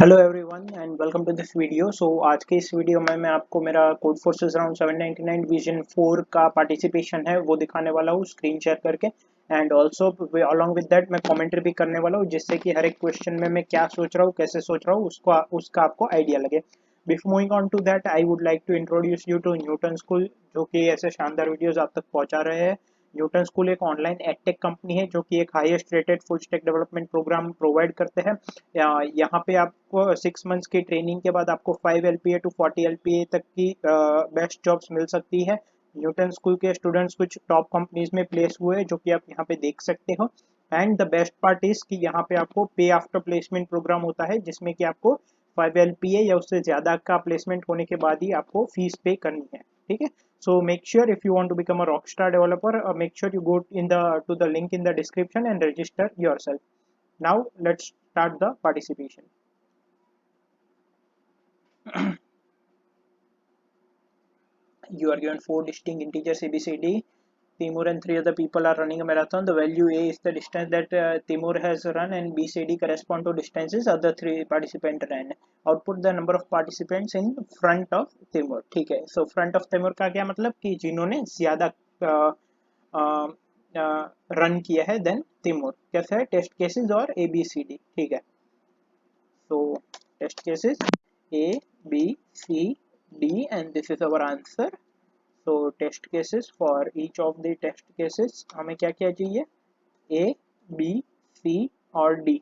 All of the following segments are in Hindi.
Hello everyone and welcome to this video. आज के इस वीडियो में मैं आपको मेरा कोड फोर्सेस राउंड 799 विजन 4 का पार्टिसिपेशन है वो दिखाने वाला हूँ स्क्रीन शेयर करके। And also along with that मैं कमेंट्री भी करने वाला हूँ, जिससे कि हर एक क्वेश्चन में मैं क्या सोच रहा हूँ, कैसे सोच रहा हूँ, उसका आपको आइडिया लगे। Before moving on to that, I would like to introduce you to Newton school, जो कि ऐसे शानदार वीडियोज आप तक पहुंचा रहे हैं। न्यूटन स्कूल एक ऑनलाइन एडटेक कंपनी है जो कि एक highest rated full stack development program provide करते हैं। यहाँ पे आपको 6 मंथ्स की ट्रेनिंग के बाद आपको 5 LPA टू 40 LPA तक की बेस्ट जॉब्स मिल सकती है। न्यूटन स्कूल के स्टूडेंट्स कुछ टॉप कंपनीज में प्लेस हुए हैं, जो कि आप यहाँ पे देख सकते हो। And the best part is कि यहाँ पे आपको पे आफ्टर प्लेसमेंट प्रोग्राम होता है, जिसमें कि आपको 5 LPA या उससे ज़्यादा का प्लेसमेंट होने के बाद ही आपको फीस पे करनी है। ठीक है। So make sure if you want to become a rockstar developer, make sure you go in the link in the description and register yourself. Now let's start the participation. You are given 4 distinct integers ABCD. Timur and 3 other people are running a marathon. The value A is the distance that Timur has run, and B, C, D correspond to distances other 3 participants ran. Output the number of participants in front of Timur. ठीक है। So front of Timur का क्या मतलब कि जिन्होंने ज्यादा रन किया है देन तिमूर। कैसे है? टेस्ट केसेस और ए बी सी डी। ठीक है। So test cases A, B, C, D, and this is our answer. So test cases, for each of the test cases हमें क्या क्या चाहिए? A, B, C और D।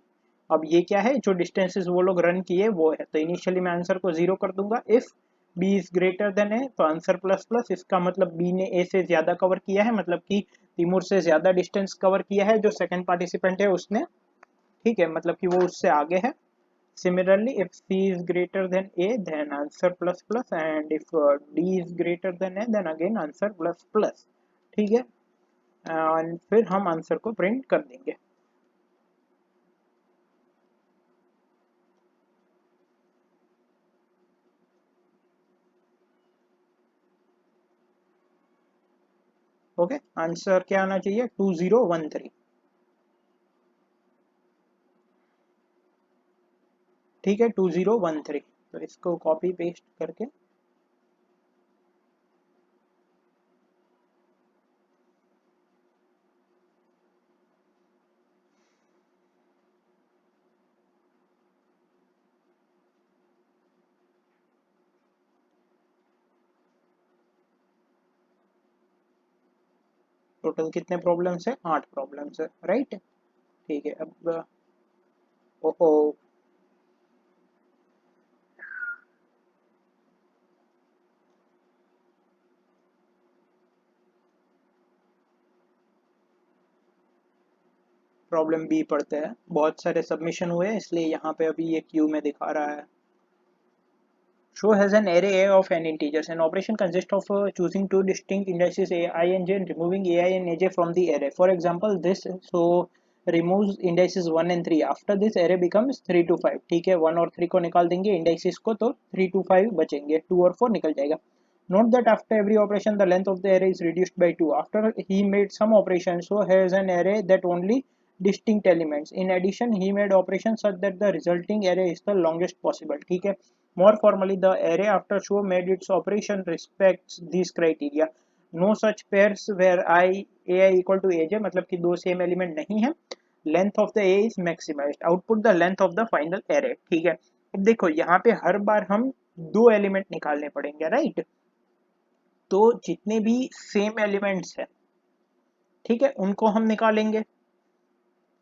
अब ये क्या है? जो डिस्टेंसेस वो लोग रन किए वो है, तो इनिशियली मैं आंसर को 0 कर दूंगा। If B is greater then है तो आंसर प्लस प्लस। इसका मतलब B ने A से ज्यादा कवर किया है, मतलब कि तिमूर से ज्यादा डिस्टेंस कवर किया है जो सेकंड पार्टिसिपेंट है उसने। ठीक है, मतलब कि वो उससे आगे है। Similarly, if C is greater than A, then answer plus plus, and if D is greater than A, then again answer plus plus। ठीक है। और फिर हम आंसर को प्रिंट कर देंगे। ओके, आंसर क्या आना चाहिए? 2013। ठीक है, 2013। तो इसको कॉपी पेस्ट करके टोटल कितने प्रॉब्लम्स है? 8 प्रॉब्लम्स है, राइट। ठीक है। अब ओहो, प्रॉब्लम बी पढ़ते हैं। बहुत सारे सबमिशन हुए हैं, इसलिए यहाँ पे अभी ये क्यू में दिखा रहा है। Show has an array A of n integers. An operation consists of choosing two distinct indices ai and j and removing ai and aj from the array. For example, this removes indices 1 and 3. After this array becomes 3 to 5. ठीक है, 1 और 3 को निकाल देंगे indices को, तो 3 to 5 बचेंगे, 2 और 4 निकल जाएगा। Note that after every operation the length of the array is reduced by 2. After he made some operations, so has an array that only distinct elements. In addition, he made operations such that the resulting array is the longest possible. ठीक है। More formally, the array after show made its operation respects these criteria. No such pairs where ai equal to aj, मतलब कि दो सेम एलिमेंट नहीं है। Length of the A is maximised. Output the length of the final array. ठीक है। अब देखो यहाँ पे हर बार हम दो एलिमेंट निकालने पड़ेंगे, राइट। तो जितने भी सेम एलिमेंट्स है, ठीक है, उनको हम निकालेंगे।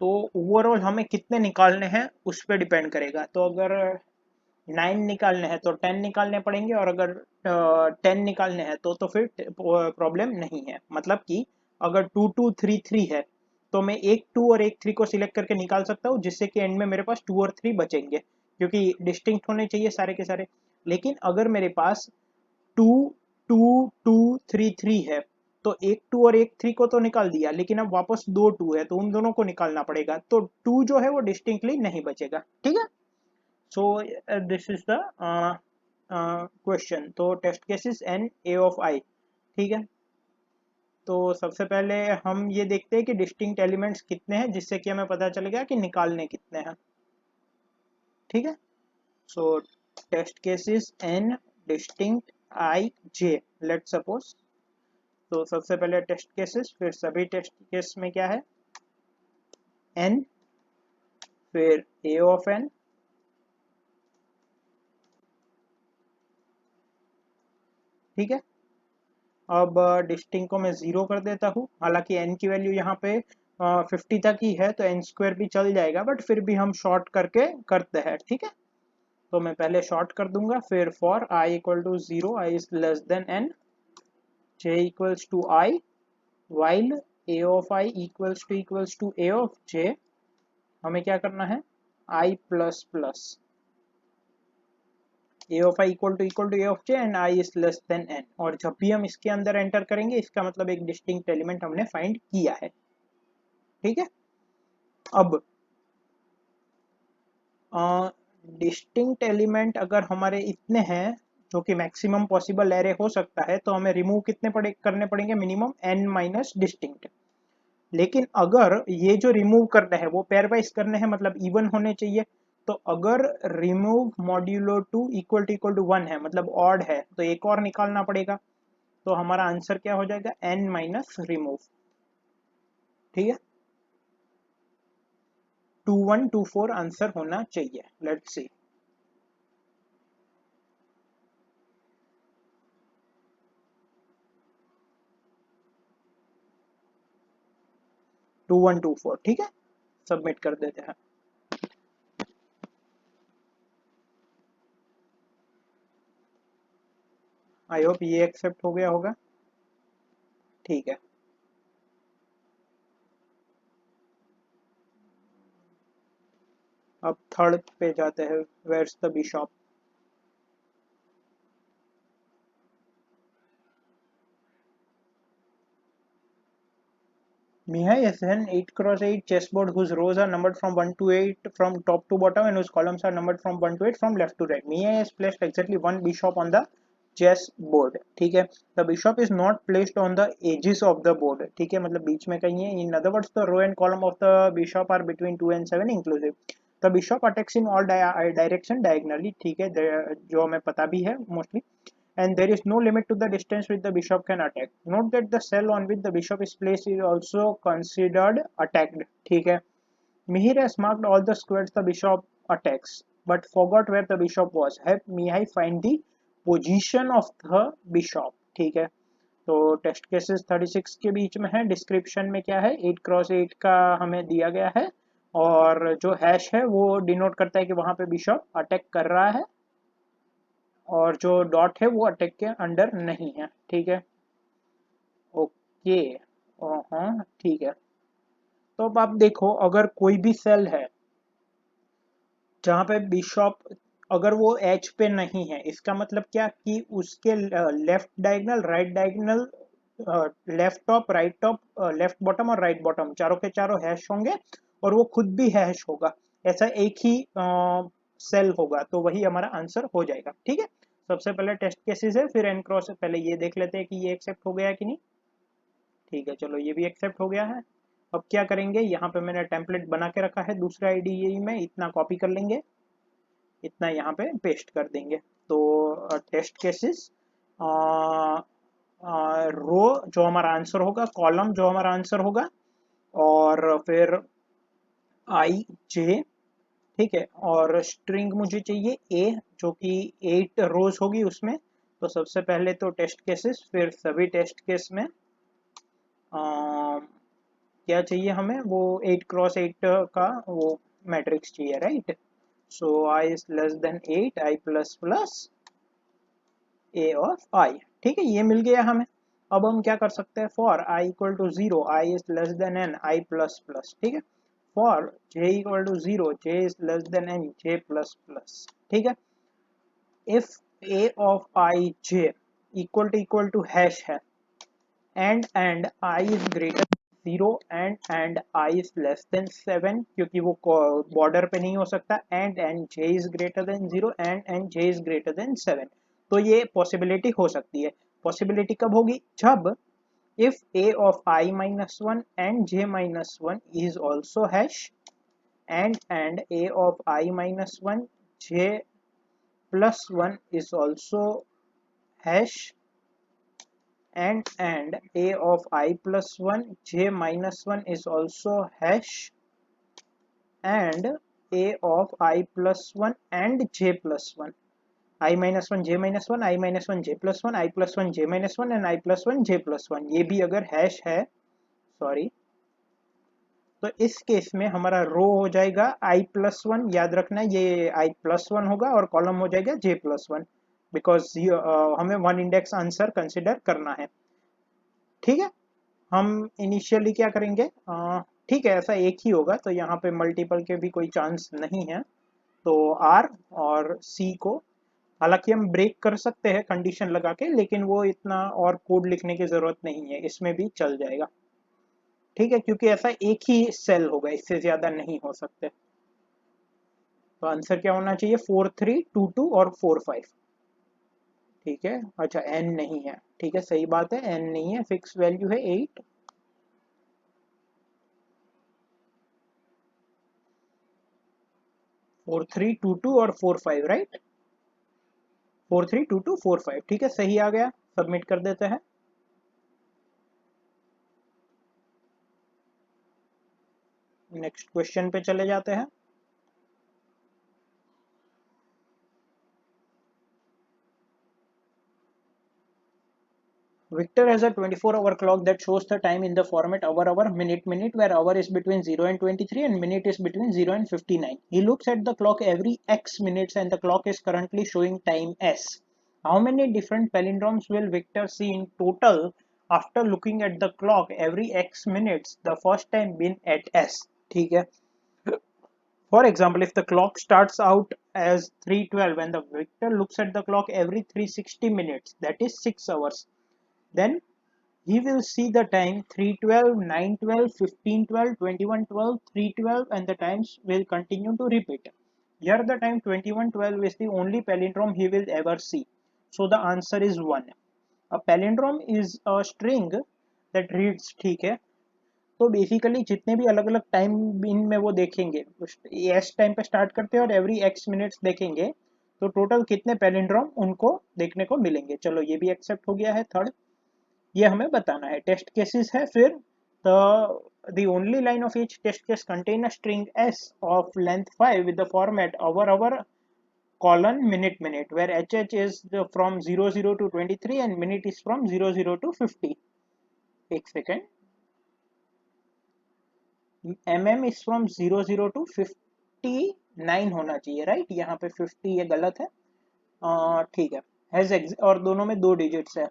तो ओवरऑल हमें कितने निकालने हैं उस पर डिपेंड करेगा। तो अगर 9 निकालने हैं तो 10 निकालने पड़ेंगे, और अगर 10 निकालने हैं तो फिर प्रॉब्लम नहीं है। मतलब कि अगर 2 2 3 3 है तो मैं एक 2 और एक 3 को सिलेक्ट करके निकाल सकता हूँ, जिससे कि एंड में मेरे पास 2 और 3 बचेंगे, क्योंकि डिस्टिंक्ट होने चाहिए सारे के सारे। लेकिन अगर मेरे पास 2 2 2 3 3 है तो एक 2 और एक 3 को तो निकाल दिया, लेकिन अब वापस दो 2 है तो उन दोनों को निकालना पड़ेगा, तो 2 जो है वो डिस्टिंक्टली नहीं बचेगा। ठीक है। So this is the question। तो test cases n a of I। ठीक है। तो सबसे पहले हम ये देखते हैं कि डिस्टिंक्ट एलिमेंट्स कितने हैं, जिससे कि हमें पता चलेगा कि निकालने कितने हैं। ठीक है। So test cases n distinct I j, let's suppose. तो सबसे पहले टेस्ट केसेस, फिर सभी टेस्ट केस में क्या है n, फिर a ऑफ n, ठीक है। अब डिस्टिंग को मैं 0 कर देता हूँ, हालांकि n की वैल्यू यहाँ पे 50 तक ही है तो n स्क्वायर भी चल जाएगा, बट फिर भी हम शॉर्ट करके करते हैं, ठीक है। तो मैं पहले शॉर्ट कर दूंगा, फिर for i equal to 0, i is less than n, j equals to i, while a of i equals to a of j, हमें क्या करना है i plus plus a of i equal to a of j and i is less than n, और जब भी हम इसके अंदर एंटर करेंगे इसका मतलब एक डिस्टिंक्ट एलिमेंट हमने फाइंड किया है, ठीक है। अब डिस्टिंक्ट एलिमेंट अगर हमारे इतने हैं जो कि मैक्सिमम पॉसिबल एरे हो सकता है, तो हमें रिमूव कितने करने पड़ेंगे, मिनिमम n माइनस डिस्टिंक्ट। लेकिन अगर ये जो रिमूव करना है वो पेयर वाइज करने हैं, मतलब इवन होने चाहिए, तो अगर रिमूव मॉड्यूलो 2 इक्वल टू 1 है, मतलब ऑड है, तो एक और निकालना पड़ेगा। तो हमारा आंसर क्या हो जाएगा, n माइनस रिमूव, ठीक है। 2124 आंसर होना चाहिए, let's see. Two one two four, ठीक है, सबमिट कर देते हैं। आई होप ये एक्सेप्ट हो गया होगा, ठीक है। अब थर्ड पे जाते हैं, where's the bishop. Mihai is an 8x8 chessboard whose rows are numbered from 1 to 8 from top to bottom and whose columns are numbered from 1 to 8 from left to right. Mihai has placed exactly one bishop on the chess board. ठीक है, the bishop is not placed on the edges of the board. ठीक है, मतलब बीच में कहीं है. In other words, the row and column of the bishop are between 2 and 7 inclusive. The bishop attacks in all direction diagonally. ठीक है, जो हमें पता भी है mostly. And there is no limit to the distance which the bishop can attack. Note that the cell on which the bishop is placed is also considered attacked. ठीक है, Mihir has marked all the squares the bishop attacks, but forgot where the bishop was. Help Mihai find the position of the bishop. ठीक है, तो टेस्ट केसेस 36 के बीच में है, डिस्क्रिप्शन में क्या है 8x8 का हमें दिया गया है, और जो हैश है वो डिनोट करता है कि वहां पे बिशप अटैक कर रहा है, और जो डॉट है वो अटैक के अंडर नहीं है, ठीक है। ओके, हाँ ठीक है। तो अब आप देखो, अगर कोई भी सेल है जहाँ पे बिशॉप, अगर वो एच पे नहीं है, इसका मतलब क्या कि उसके left diagonal, right diagonal, left top, right top, left bottom और राइट बॉटम चारों के चारों हैश होंगे, और वो खुद भी हैश होगा, ऐसा एक ही सेल होगा, तो वही हमारा आंसर हो जाएगा, ठीक है। सबसे पहले टेस्ट केसेस है, फिर एन क्रॉस, पहले ये देख लेते हैं कि ये एक्सेप्ट हो गया कि नहीं। ठीक है, चलो ये भी एक्सेप्ट हो गया है। अब क्या करेंगे, यहाँ पे मैंने टेम्पलेट बना के रखा है दूसरा आईडीई में, इतना कॉपी कर लेंगे, इतना यहाँ पे पेस्ट कर देंगे। तो टेस्ट केसेस, रो जो हमारा आंसर होगा, कॉलम जो हमारा आंसर होगा, और फिर आई जे, ठीक है, और स्ट्रिंग मुझे चाहिए ए, जो कि 8 रोज होगी उसमें। तो सबसे पहले तो टेस्ट केसेस, फिर सभी टेस्ट केस में क्या चाहिए हमें, वो 8x8 का वो मैट्रिक्स चाहिए, right. So I is less than 8, I plus plus A of आई, ठीक है, ये मिल गया हमें। अब हम क्या कर सकते हैं, for I equal to 0, I is less than n, i plus plus, ठीक है। For j equal to 0, j is less than n, j plus plus, ठीक है। If a of I j equal to hash है, and I is greater than 0 and I is less than 7, क्योंकि वो बॉर्डर पे नहीं हो सकता, and j is greater than 0 and j is greater than 7, तो ये पॉसिबिलिटी हो सकती है। पॉसिबिलिटी कब होगी, जब if a of I minus 1 and j minus 1 is also hash, and a of I minus 1 j plus 1 is also hash, and a of I plus 1 j minus 1 is also hash, and a of I plus 1 and j plus 1, I minus 1 j minus 1, I minus 1 j plus 1, I plus 1 j minus 1 and I plus 1 j plus 1, ये भी अगर हैश है, सॉरी, तो इस केस में हमारा रो हो जाएगा आई प्लस वन, याद रखना ये आई प्लस वन होगा, और कॉलम हो जाएगा जे प्लस वन, बिकॉज हमें वन इंडेक्स आंसर कंसिडर करना है। ठीक है, हम इनिशियली क्या करेंगे, ठीक है ऐसा एक ही होगा, तो यहाँ पे मल्टीपल के भी कोई चांस नहीं है, तो आर और सी को हालांकि हम ब्रेक कर सकते हैं कंडीशन लगा के, लेकिन वो इतना और कोड लिखने की जरूरत नहीं है, इसमें भी चल जाएगा। ठीक है, क्योंकि ऐसा एक ही सेल होगा, इससे ज्यादा नहीं हो सकते। तो आंसर क्या होना चाहिए, 4322 और 45। ठीक है, अच्छा एन नहीं है, ठीक है सही बात है, एन नहीं है, फिक्स वैल्यू है 8। 4322 और 45, राइट, 432245, ठीक है सही आ गया, सबमिट कर देते हैं। नेक्स्ट क्वेश्चन पे चले जाते हैं। Victor has a 24-hour clock that shows the time in the format hour, hour, minute, minute, where hour is between 0 and 23 and minute is between 0 and 59. He looks at the clock every X minutes and the clock is currently showing time S. How many different palindromes will Victor see in total after looking at the clock every X minutes the first time been at S? ठीक है, for example, if the clock starts out as 3:12 and the Victor looks at the clock every 360 minutes, that is 6 hours, then he will see the time 3:12, 9:12, 15:12, 21:12, 3:12 and the times will continue to repeat. Here the time 21:12 is the only palindrome he will ever see. So the answer is 1. A palindrome is a string that reads, ठीक है, तो बेसिकली जितने भी अलग अलग टाइम इन में वो देखेंगे, एस टाइम पे स्टार्ट करते हैं और एवरी एक्स मिनट्स देखेंगे, तो टोटल कितने पैलिंड्रोम उनको देखने को मिलेंगे। चलो ये भी एक्सेप्ट हो गया है, थर्ड ये हमें बताना है। टेस्ट केसेस है फिर, the only line of each test case contain a string s of length 5 with the format hour hour colon minute minute, where hh is from 00 to 23 and minute is from 00 to 50। एक second, mm is from 00 to 59 होना चाहिए, राइट, यहाँ पे 50 ये गलत है, ठीक है, और दोनों में 2 डिजिट्स है,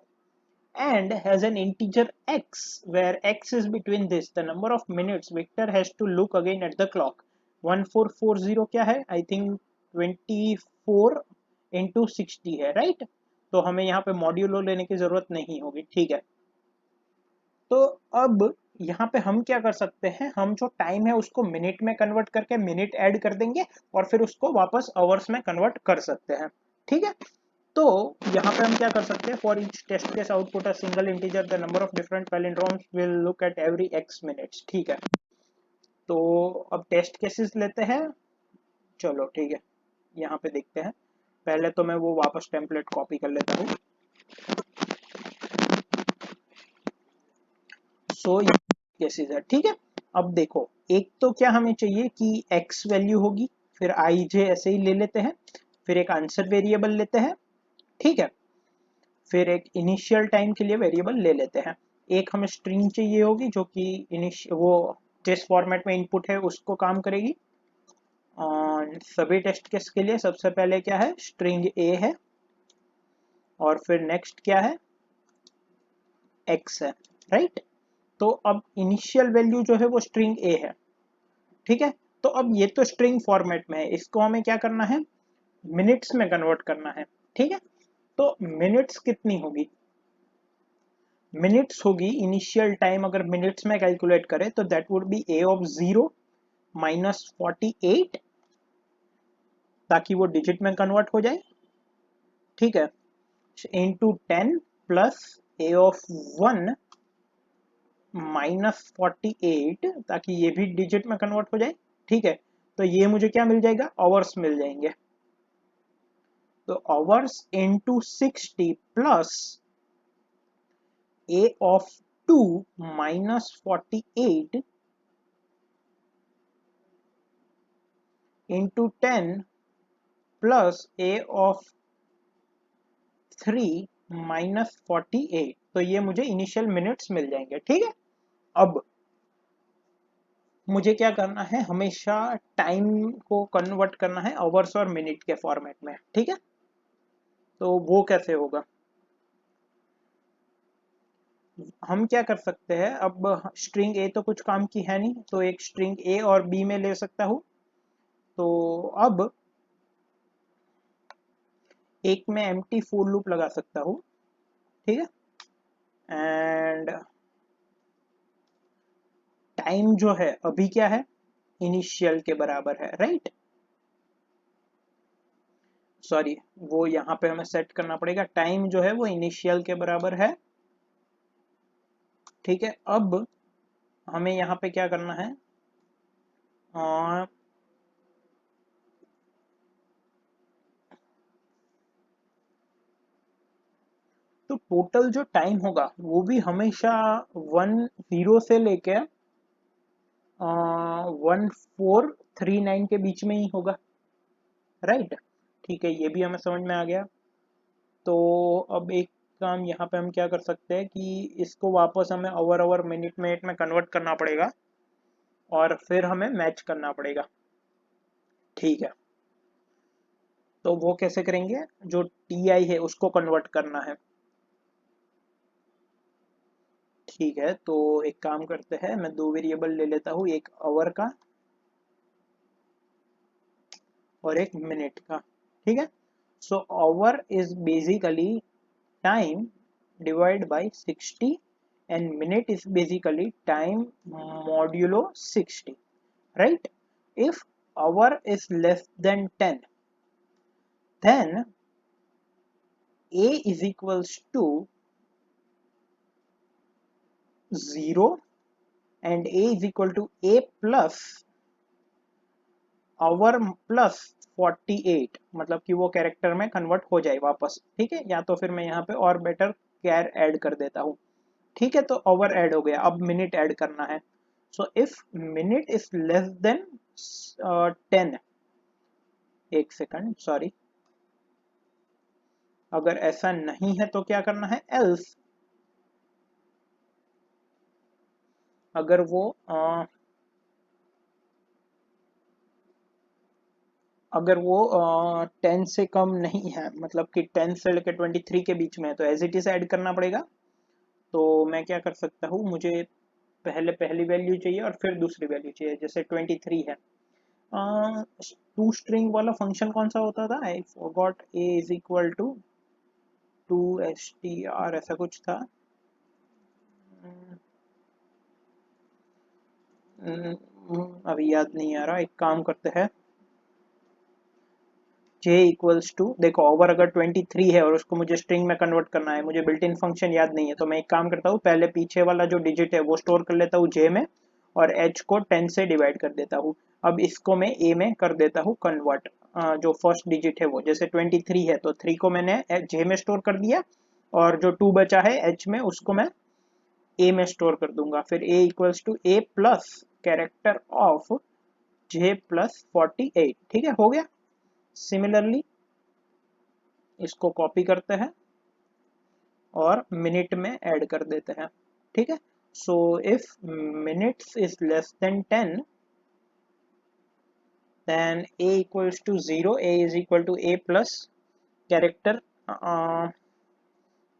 and has an integer x where x is between this the number of minutes Victor has to look again at the clock। 1440 क्या है, आई थिंक 24 इंटू 60 है, राइट, तो हमें यहाँ पे मॉड्यूलो लेने की जरूरत नहीं होगी। ठीक है, तो अब यहाँ पे हम क्या कर सकते हैं, हम जो टाइम है उसको मिनट में कन्वर्ट करके मिनट ऐड कर देंगे और फिर उसको वापस आवर्स में कन्वर्ट कर सकते हैं। ठीक है, तो यहाँ पे हम क्या कर सकते हैं, for each test case output a single integer the number of different palindromes will look at every x minutes. ठीक है, तो अब टेस्ट केसेस लेते हैं। चलो ठीक है, यहाँ पे देखते हैं, पहले तो मैं वो वापस टेम्पलेट कॉपी कर लेता हूँ। सो केसेस है, ठीक है, अब देखो एक तो क्या हमें चाहिए कि x वैल्यू होगी, फिर आई जे ऐसे ही ले लेते हैं, फिर एक आंसर वेरिएबल लेते हैं, ठीक है, फिर एक इनिशियल टाइम के लिए वेरिएबल ले लेते हैं, एक हमें स्ट्रिंग चाहिए होगी जो कि वो जिस फॉर्मेट में इनपुट है उसको काम करेगी। और सभी टेस्ट केस के लिए सबसे पहले क्या है, स्ट्रिंग ए है, और फिर नेक्स्ट क्या है, एक्स है, राइट। तो अब इनिशियल वैल्यू जो है वो स्ट्रिंग ए है, ठीक है, तो अब ये तो स्ट्रिंग फॉर्मेट में है, इसको हमें क्या करना है, मिनट्स में कन्वर्ट करना है। ठीक है, तो मिनट्स कितनी होगी, मिनट्स होगी इनिशियल टाइम, अगर मिनट्स में कैलकुलेट करें तो that would B A of 0 minus 48, ताकि वो डिजिट में कन्वर्ट हो जाए। ठीक है, into 10 plus A of 1 minus 48, ताकि ये भी डिजिट में कन्वर्ट हो जाए। ठीक है, तो ये मुझे क्या मिल जाएगा, आवर्स मिल जाएंगे। तो hours into 60 plus a of 2 minus 48 into 10 plus a of 3 minus 48। तो ये मुझे इनिशियल मिनट्स मिल जाएंगे। ठीक है, अब मुझे क्या करना है, हमेशा टाइम को कन्वर्ट करना है आवर्स और मिनट के फॉर्मेट में। ठीक है, तो वो कैसे होगा, हम क्या कर सकते हैं, अब स्ट्रिंग ए तो कुछ काम की है नहीं, तो एक स्ट्रिंग ए और बी में ले सकता हूं। तो अब एक में एम्प्टी फॉर लूप लगा सकता हूं। ठीक है, एंड टाइम जो है अभी क्या है, इनिशियल के बराबर है, राइट। सॉरी, वो यहाँ पे हमें सेट करना पड़ेगा, टाइम जो है वो इनिशियल के बराबर है। ठीक है, अब हमें यहाँ पे क्या करना है, तो टोटल जो टाइम होगा वो भी हमेशा 10 से लेके 1439 के बीच में ही होगा, राइट। ठीक है, ये भी हमें समझ में आ गया। तो अब एक काम यहाँ पे हम क्या कर सकते हैं कि इसको वापस हमें आवर आवर मिनट मिनट में कन्वर्ट करना पड़ेगा और फिर हमें मैच करना पड़ेगा। ठीक है, तो वो कैसे करेंगे, जो टी आई है उसको कन्वर्ट करना है। ठीक है, तो एक काम करते हैं, मैं दो वेरिएबल ले लेता हूँ, एक आवर का और एक मिनट का। ठीक है, so our is basically time divide by 60 and minute is basically time modulo 60, right? If hour is less than 10, then a is equals to 0 and a is equal to a plus hour plus 48, मतलब कि वो कैरेक्टर में कन्वर्ट हो जाए वापस। ठीक है, या तो फिर मैं यहाँ पे और बेटर कैर ऐड कर देता हूँ। ठीक है, तो आवर ऐड हो गया, अब मिनट ऐड करना है। So if minute is less than 10, एक सेकंड सॉरी, अगर ऐसा नहीं है तो क्या करना है, एल्स अगर वो अगर वो 10 से कम नहीं है, मतलब कि 10 से लेकर 23 के बीच में है, तो एज इट इज ऐड करना पड़ेगा। तो मैं क्या कर सकता हूँ, मुझे पहले पहली वैल्यू चाहिए और फिर दूसरी वैल्यू चाहिए, जैसे 23 है। टू स्ट्रिंग वाला फंक्शन कौन सा होता था, I forgot, A is equal to 2str ऐसा कुछ था। अभी याद नहीं आ रहा, एक काम करते हैं, j इक्वल्स टू, देखो ओवर अगर 23 है और उसको मुझे स्ट्रिंग में कन्वर्ट करना है, मुझे बिल्ट इन फंक्शन याद नहीं है, तो मैं एक काम करता हूँ, पहले पीछे वाला जो डिजिट है वो स्टोर कर लेता हूँ j में और h को 10 से डिवाइड कर देता हूँ। अब इसको मैं a में कर देता हूँ कन्वर्ट, जो फर्स्ट डिजिट है वो, जैसे 23 है तो 3 को मैंने j में स्टोर कर दिया और जो 2 बचा है h में उसको मैं a में स्टोर कर दूंगा। फिर a equals to a plus character of j plus 48। ठीक है, हो गया। सिमिलरली इसको कॉपी करते हैं और मिनट में ऐड कर देते हैं। ठीक है, so if minutes is less than 10, then a equals to 0, a is equal to a plus character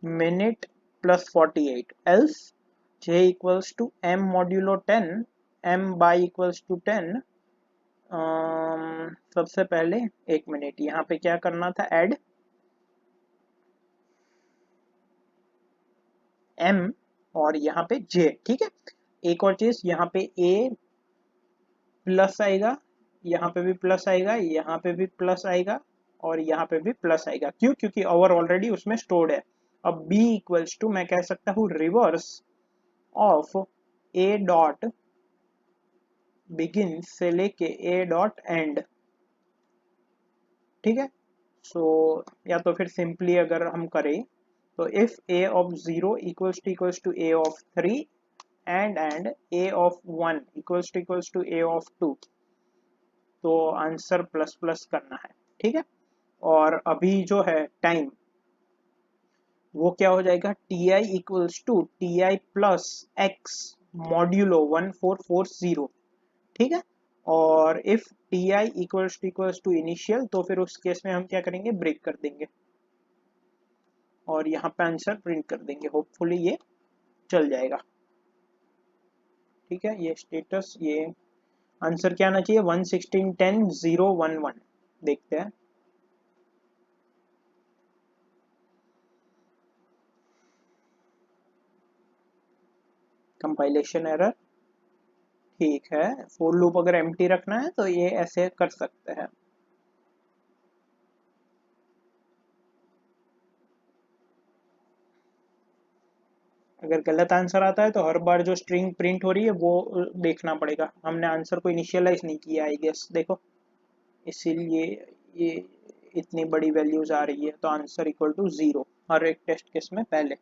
minute plus 48, else j equals to m modulo 10, m by equals to 10। सबसे पहले एक मिनट, यहाँ पे क्या करना था, ऐड m और यहाँ पे j। ठीक है, एक और चीज, यहाँ पे a प्लस आएगा, यहाँ पे भी प्लस आएगा, यहाँ पे भी प्लस आएगा और यहाँ पे भी प्लस आएगा। क्यों, क्योंकि ओवर ऑलरेडी उसमें स्टोर्ड है। अब b इक्वल्स टू, मैं कह सकता हूँ reverse of a dot begin से लेके a डॉट एंड। ठीक है, सो या तो फिर सिंपली अगर हम करें तो if A of 0 equals to A of 3 and A of 1 equals to A of 2, तो आंसर प्लस प्लस करना है, ठीक है। और अभी जो है टाइम वो क्या हो जाएगा, T I equals to T I plus X modulo 1440, ठीक है। और if T I equals to initial, तो फिर उस केस में हम क्या करेंगे, ब्रेक कर देंगे और यहाँ पे आंसर प्रिंट कर देंगे। होपफुली ये चल जाएगा, ठीक है। ये स्टेटस, ये आंसर क्या आना चाहिए, 1161011। देखते हैं। कंपाइलेशन एरर, ठीक है। फॉर लूप अगर एम्प्टी रखना है तो ये ऐसे कर सकते हैं। अगर गलत आंसर आता है तो हर बार जो स्ट्रिंग प्रिंट हो रही है वो देखना पड़ेगा। हमने आंसर को इनिशियलाइज नहीं किया आई गेस, देखो, इसीलिए ये इतनी बड़ी वैल्यूज आ रही है। तो आंसर इक्वल टू 0 हर एक टेस्ट केस में। पहले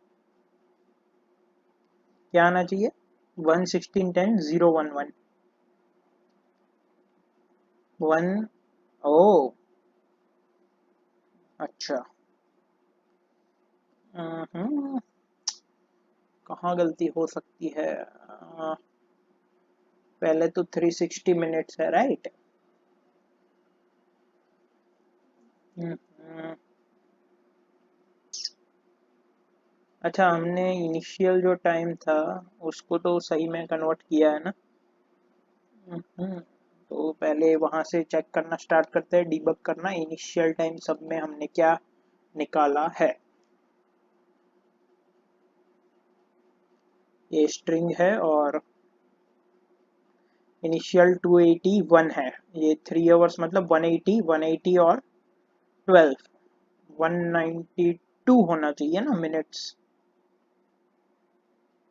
क्या आना चाहिए, 1161011 1। ओ अच्छा, हम्म, कहाँ गलती हो सकती है। पहले तो 360 मिनट्स है, राइट। अच्छा, हमने इनिशियल जो टाइम था उसको तो सही में कन्वर्ट किया है ना। तो पहले वहां से चेक करना स्टार्ट करते हैं, डीबग करना इनिशियल टाइम सब में हमने क्या निकाला है। ये स्ट्रिंग है और इनिशियल 281 है। ये 3 आवर्स मतलब 180 180 और 12 192 होना चाहिए ना मिनट्स।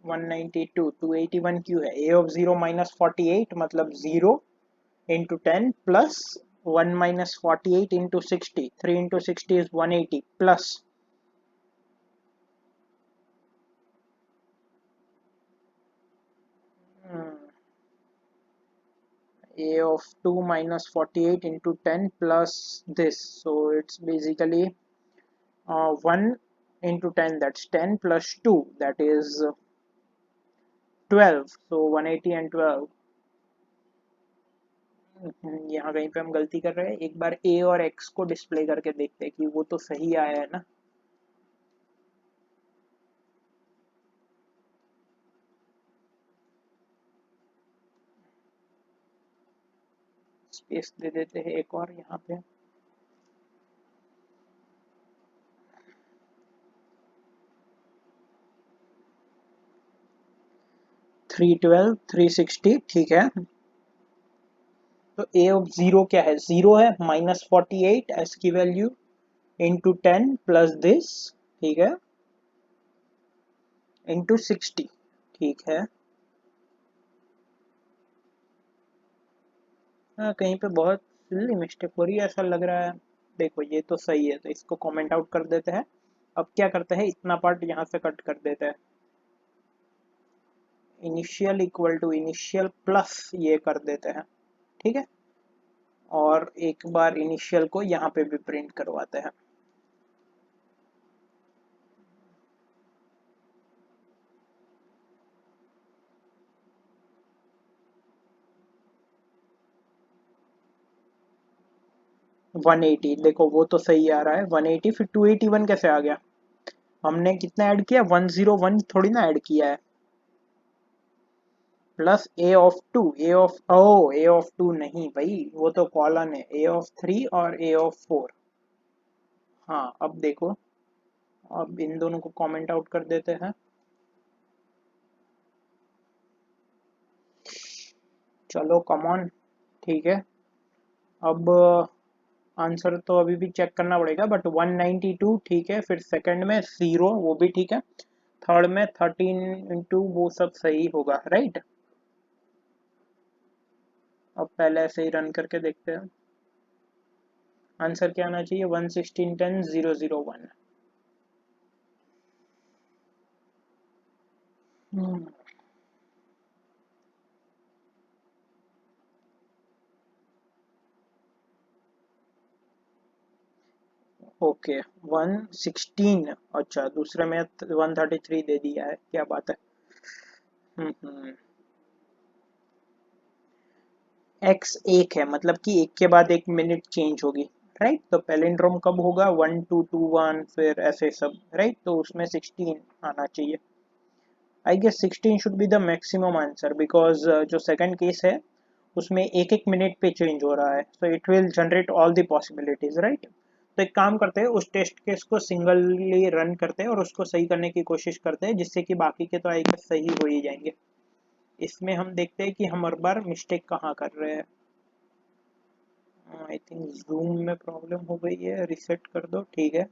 192 281 क्यों है, ए ऑफ 0 माइनस 48 मतलब 0 into 10 plus 1 minus 48 into 60, 3 into 60 is 180 plus a of 2 minus 48 into 10 plus this, so it's basically 1 into 10, that's 10 plus 2, that is 12, so 180 and 12। यहाँ कहीं पे हम गलती कर रहे हैं, एक बार a और x को डिस्प्ले करके देखते हैं कि वो तो सही आया है ना। स्पेस दे देते हैं एक और यहाँ पे। 312 360, ठीक है। तो ए ऑफ 0 क्या है, 0 है, -48 एस की वैल्यू इंटू 10 प्लस दिस, ठीक है, इंटू 60, ठीक है। हाँ, कहीं पे बहुत सिली मिस्टेक हो रही है ऐसा लग रहा है। देखो ये तो सही है, तो इसको कमेंट आउट कर देते हैं। अब क्या करते हैं, इतना पार्ट यहाँ से कट कर देते हैं। Initial equal to initial plus ये कर देते हैं, ठीक है। और एक बार इनिशियल को यहाँ पे भी प्रिंट करवाते हैं। वन एटी, देखो वो तो सही आ रहा है 180, फिर 281 कैसे आ गया, हमने कितना ऐड किया, 101 थोड़ी ना ऐड किया है। Plus A of two, A of two नहीं भाई, वो तो कॉलन है, ए ऑफ 3 और ए ऑफ 4। हाँ अब देखो, अब इन दोनों को कमेंट आउट कर देते हैं। चलो कम ऑन, ठीक है। अब आंसर तो अभी भी चेक करना पड़ेगा, बट 192 ठीक है, फिर सेकंड में 0 वो भी ठीक है, थर्ड में 13 इंटू वो सब सही होगा, राइट। अब पहले ऐसे ही रन करके देखते हैं। आंसर क्या आना चाहिए? 11610,001। ओके, 116। अच्छा, दूसरे में 133 दे दिया है, क्या बात है। हम्म। एक्स एक है, मतलब कि एक के बाद एक मिनट चेंज होगी, राइट। तो पैलिंड्रोम कब होगा? 1221, फिर ऐसे सब, राइट। तो उसमें 16 आना चाहिए। I guess 16 should be the maximum answer, because जो सेकंड केस है उसमें एक एक मिनट पे चेंज हो रहा है, so it will generate all the possibilities, right? तो एक काम करते हैं, उस टेस्ट केस को सिंगली रन करते हैं और उसको सही करने की कोशिश करते हैं, जिससे कि बाकी के तो आई गेस सही हो ही जाएंगे। इसमें हम देखते हैं कि हम हर बार मिस्टेक कहाँ कर रहे हैं। आई थिंक जूम में प्रॉब्लम हो गई है, रिसेट कर दो, ठीक है।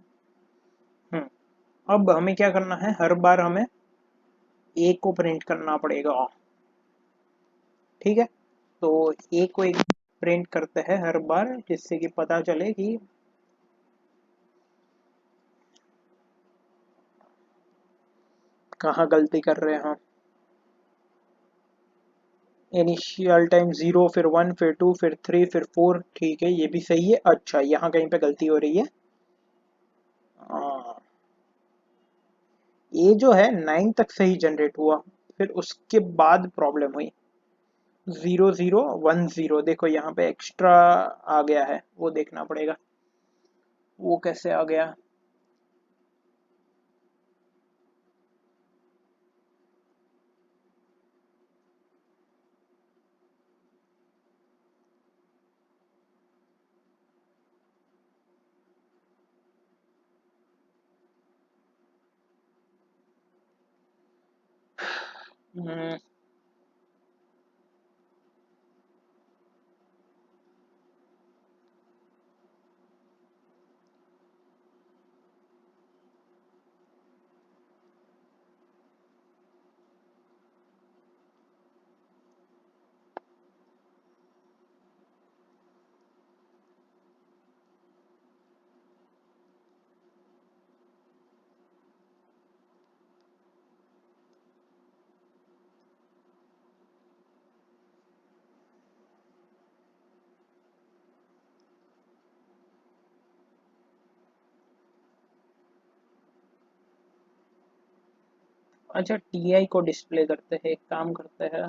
हम्म। अब हमें क्या करना है, हर बार हमें ए को प्रिंट करना पड़ेगा, ठीक है। तो ए को एक प्रिंट करते हैं हर बार, जिससे कि पता चले कि कहाँ गलती कर रहे हैं हम। इनिशियल टाइम 0, फिर 1, फिर 2, फिर 3, फिर 4, ठीक है, ये भी सही है। अच्छा, यहाँ कहीं पे गलती हो रही है। हाँ, ये जो है 9 तक सही जनरेट हुआ, फिर उसके बाद प्रॉब्लम हुई। 0010, देखो यहाँ पे एक्स्ट्रा आ गया है, वो देखना पड़ेगा वो कैसे आ गया। हम्म, अच्छा, टीआई को डिस्प्ले करते हैं, एक काम करते हैं।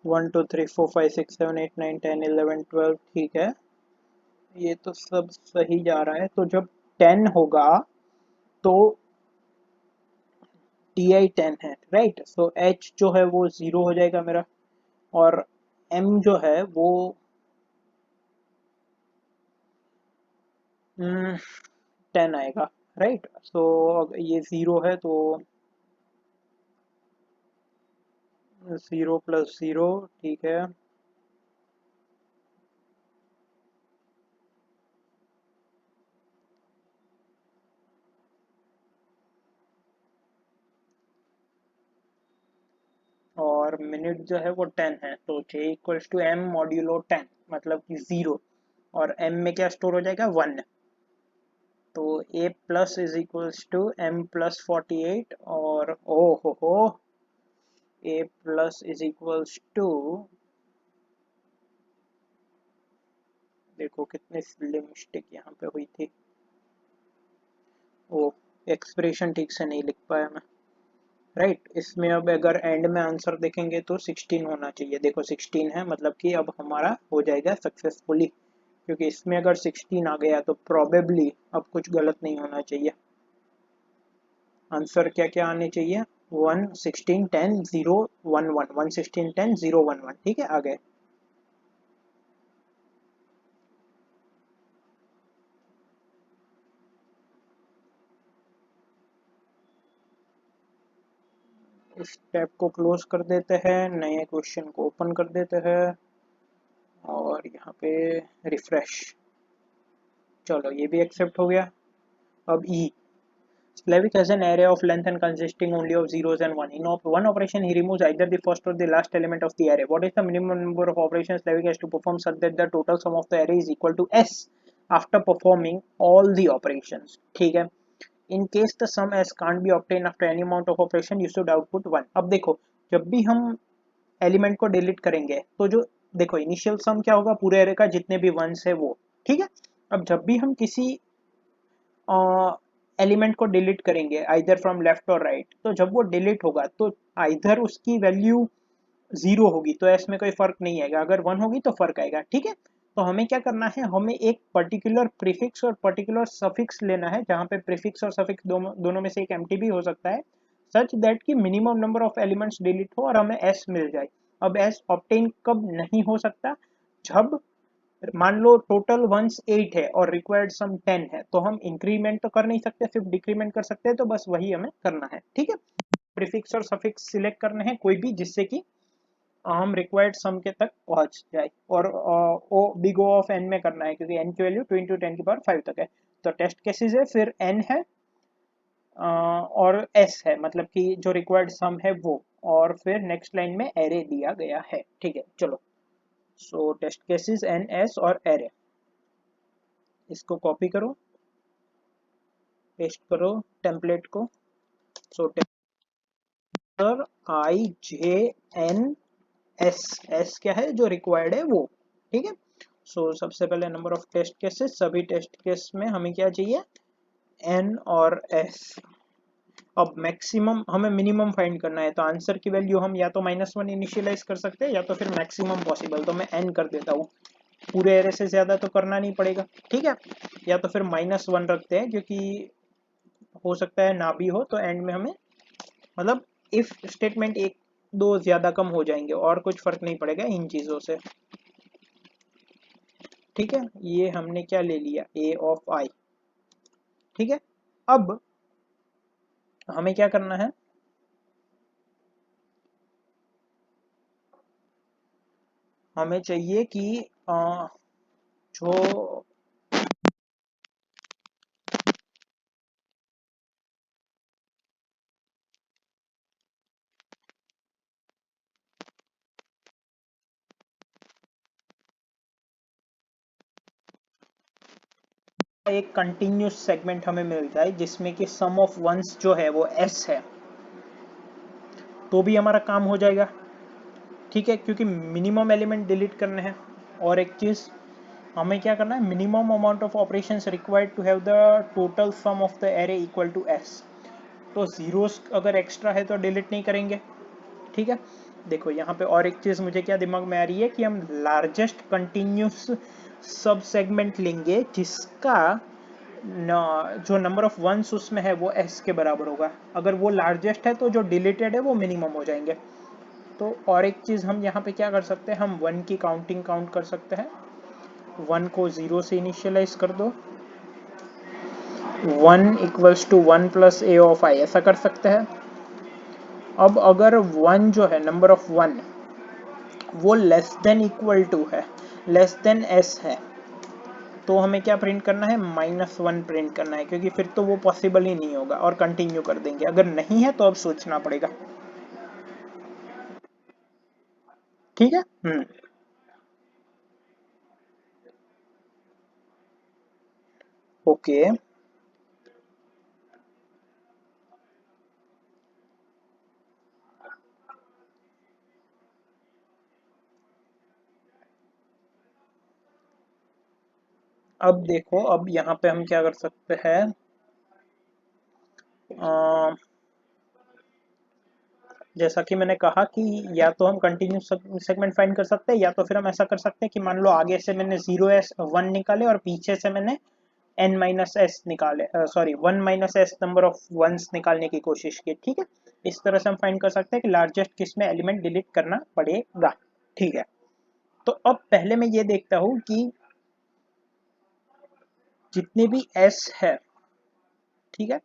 1 2 3 4 5 6 7 8 9 10 11 12, ठीक है। ये तो सब सही जा रहा है, तो जब 10 होगा तो टी आई 10 है, राइट। सो एच जो है वो 0 हो जाएगा मेरा, और एम जो है वो 10 आएगा, राइट। सो अब ये 0 है, तो 0 प्लस 0, ठीक है। और मिनट जो है वो 10 है, तो जे इक्वल्स टू एम मॉड्यूलो 10, मतलब कि 0। और एम में क्या स्टोर हो जाएगा? 1। तो a plus is equals to m plus 48, और ओ हो, a plus is equals to, देखो कितनी सिली मिस्टेक यहाँ पे हुई थी। वो एक्सप्रेशन ठीक से नहीं लिख पाया मैं, राइट। इसमें अब अगर एंड में आंसर देखेंगे तो 16 होना चाहिए, देखो 16 है, मतलब कि अब हमारा हो जाएगा सक्सेसफुली, क्योंकि इसमें अगर 16 आ गया तो प्रोबेबली अब कुछ गलत नहीं होना चाहिए। आंसर क्या क्या आने चाहिए? 1 16 10 0 1 1, 1 16 10 0 1 1, ठीक है, आ गए। इस टैब को क्लोज कर देते हैं, नए क्वेश्चन को ओपन कर देते हैं, और यहाँ पे रिफ्रेश। चलो ये भी एक्सेप्ट हो गया। अब ई, Slavic has an array of length and consisting only of zeros and one. In one operation, he removes either the first or the last element of the array. What is the minimum number of operations Slavic has to perform such that the total sum of the array is equal to s after performing all the operations? ठीक है। In case the sum s can't be obtained after any amount of operation, you should output 1. अब देखो, जब भी हम एलिमेंट को डिलीट करेंगे तो जो देखो इनिशियल सम क्या होगा पूरे एरे का, जितने भी वंस है वो, ठीक है। अब जब भी हम किसी एलिमेंट को डिलीट करेंगे आइदर फ्रॉम लेफ्ट और राइट, तो जब वो डिलीट होगा तो आइदर उसकी वैल्यू जीरो होगी तो एस में कोई फर्क नहीं आएगा, अगर वन होगी तो फर्क आएगा, ठीक है। तो हमें क्या करना है, हमें एक पर्टिकुलर प्रीफिक्स और पर्टिकुलर सफिक्स लेना है, जहाँ पे प्रीफिक्स और सफिक्स दोनों में से एक एम्प्टी भी हो सकता है, सच दैट कि minimum number of elements delete हो और हमें एस मिल जाए। अब एस ऑब्टेन कब नहीं हो सकता, जब मान लो टोटल वंस 8 है और रिक्वायर्ड सम 10 है, तो हम इंक्रीमेंट तो कर नहीं सकते, सिर्फ डिक्रीमेंट कर सकते हैं, तो बस वही हमें करना है, ठीक है। प्रीफिक्स और सफिक्स सिलेक्ट करने हैं कोई भी, जिससे कि हम रिक्वायर्ड सम के तक पहुंच जाए, और ओ बिग ओ ऑफ एन में करना है क्योंकि एन की वैल्यू 2 × 10⁵ तक है। तो टेस्ट केसेस है, फिर एन है और एस है, मतलब कि जो रिक्वायर्ड सम है वो, और फिर नेक्स्ट लाइन में एरे दिया गया है, ठीक है। चलो, सो टेस्ट केसेस एन एस और एरे, इसको कॉपी करो, पेस्ट करो टेम्पलेट को। सो टेस्टर आई जे एन एस, एस क्या है जो रिक्वायर्ड है वो, ठीक है। सो सबसे पहले नंबर ऑफ टेस्ट केसेस, सभी टेस्ट केस में हमें क्या चाहिए, एन और एस। अब मैक्सिमम हमें मिनिमम फाइंड करना है, तो आंसर की वैल्यू हम या तो -1 इनिशियलाइज कर सकते हैं या तो फिर मैक्सिमम पॉसिबल, तो मैं एन कर देता हूँ, पूरे एरे से ज्यादा तो करना नहीं पड़ेगा, ठीक है। या तो फिर -1 रखते हैं क्योंकि हो सकता है ना भी हो, तो एंड में हमें मतलब इफ स्टेटमेंट एक दो ज्यादा कम हो जाएंगे और कुछ फर्क नहीं पड़ेगा इन चीजों से, ठीक है। ये हमने क्या ले लिया, ए ऑफ आई, ठीक है। अब हमें क्या करना है, हमें चाहिए कि जो एक कंटिन्यूस सेगमेंट हमें मिल जाए जिसमें कि सम ऑफ वंस जो है वो एस है, तो भी हमारा काम हो जाएगा, ठीक है, क्योंकि मिनिमम एलिमेंट डिलीट करने हैं। और एक चीज हमें क्या करना है, minimum amount of operations required to have the total sum of the array equal to S. तो जीरोस अगर एक्स्ट्रा है तो डिलीट नहीं करेंगे, ठीक है। देखो यहाँ पे और एक चीज मुझे क्या दिमाग में आ रही है कि हम लार्जेस्ट कंटिन्यूस सब सेगमेंट लेंगे जिसका जो नंबर ऑफ वंस उसमें है वो एस के बराबर होगा, अगर वो लार्जेस्ट है तो जो डिलीटेड है वो मिनिमम हो जाएंगे। तो और एक चीज हम यहाँ पे क्या कर सकते हैं, हम वन की काउंटिंग काउंट कर सकते हैं, वन को जीरो से इनिशियलाइज कर दो, 1 equals to 1 plus A of i, ऐसा कर सकते हैं। अब अगर वन जो है नंबर ऑफ वन वो लेस देन इक्वल टू है, लेस देन एस है, तो हमें क्या प्रिंट करना है, -1 प्रिंट करना है, क्योंकि फिर तो वो पॉसिबल ही नहीं होगा और कंटिन्यू कर देंगे, अगर नहीं है तो अब सोचना पड़ेगा, ठीक है। ओके, अब देखो, अब यहाँ पे हम क्या कर सकते हैं, जैसा कि मैंने कहा कि या तो हम कंटिन्यूस सेगमेंट फाइंड कर सकते हैं या तो फिर हम ऐसा कर सकते हैं कि मान लो आगे से मैंने 0s1 निकाले और पीछे से मैंने n-s निकाले, sorry 1 - s number of ones निकालने की कोशिश की, ठीक है। इस तरह से हम फाइंड कर सकते हैं कि लार्जेस्ट किस में एलिमेंट डिलीट करना पड़ेगा, ठीक है। तो अब पहले मैं ये देखता हूँ कि जितने भी s है, ठीक है,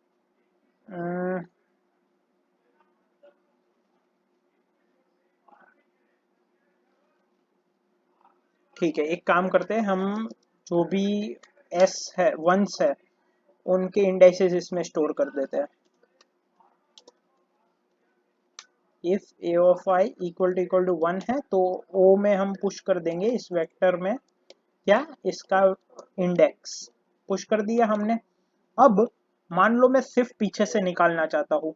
ठीक है, एक काम करते हैं हम, जो भी एस है, वंस है, उनके इंडाइसेस इसमें स्टोर कर देते हैं। If A of I equal to 1 है तो ओ में हम पुश कर देंगे इस वेक्टर में क्या, इसका इंडेक्स पुश कर दिया हमने। अब मान लो मैं सिर्फ पीछे से निकालना चाहता हूँ,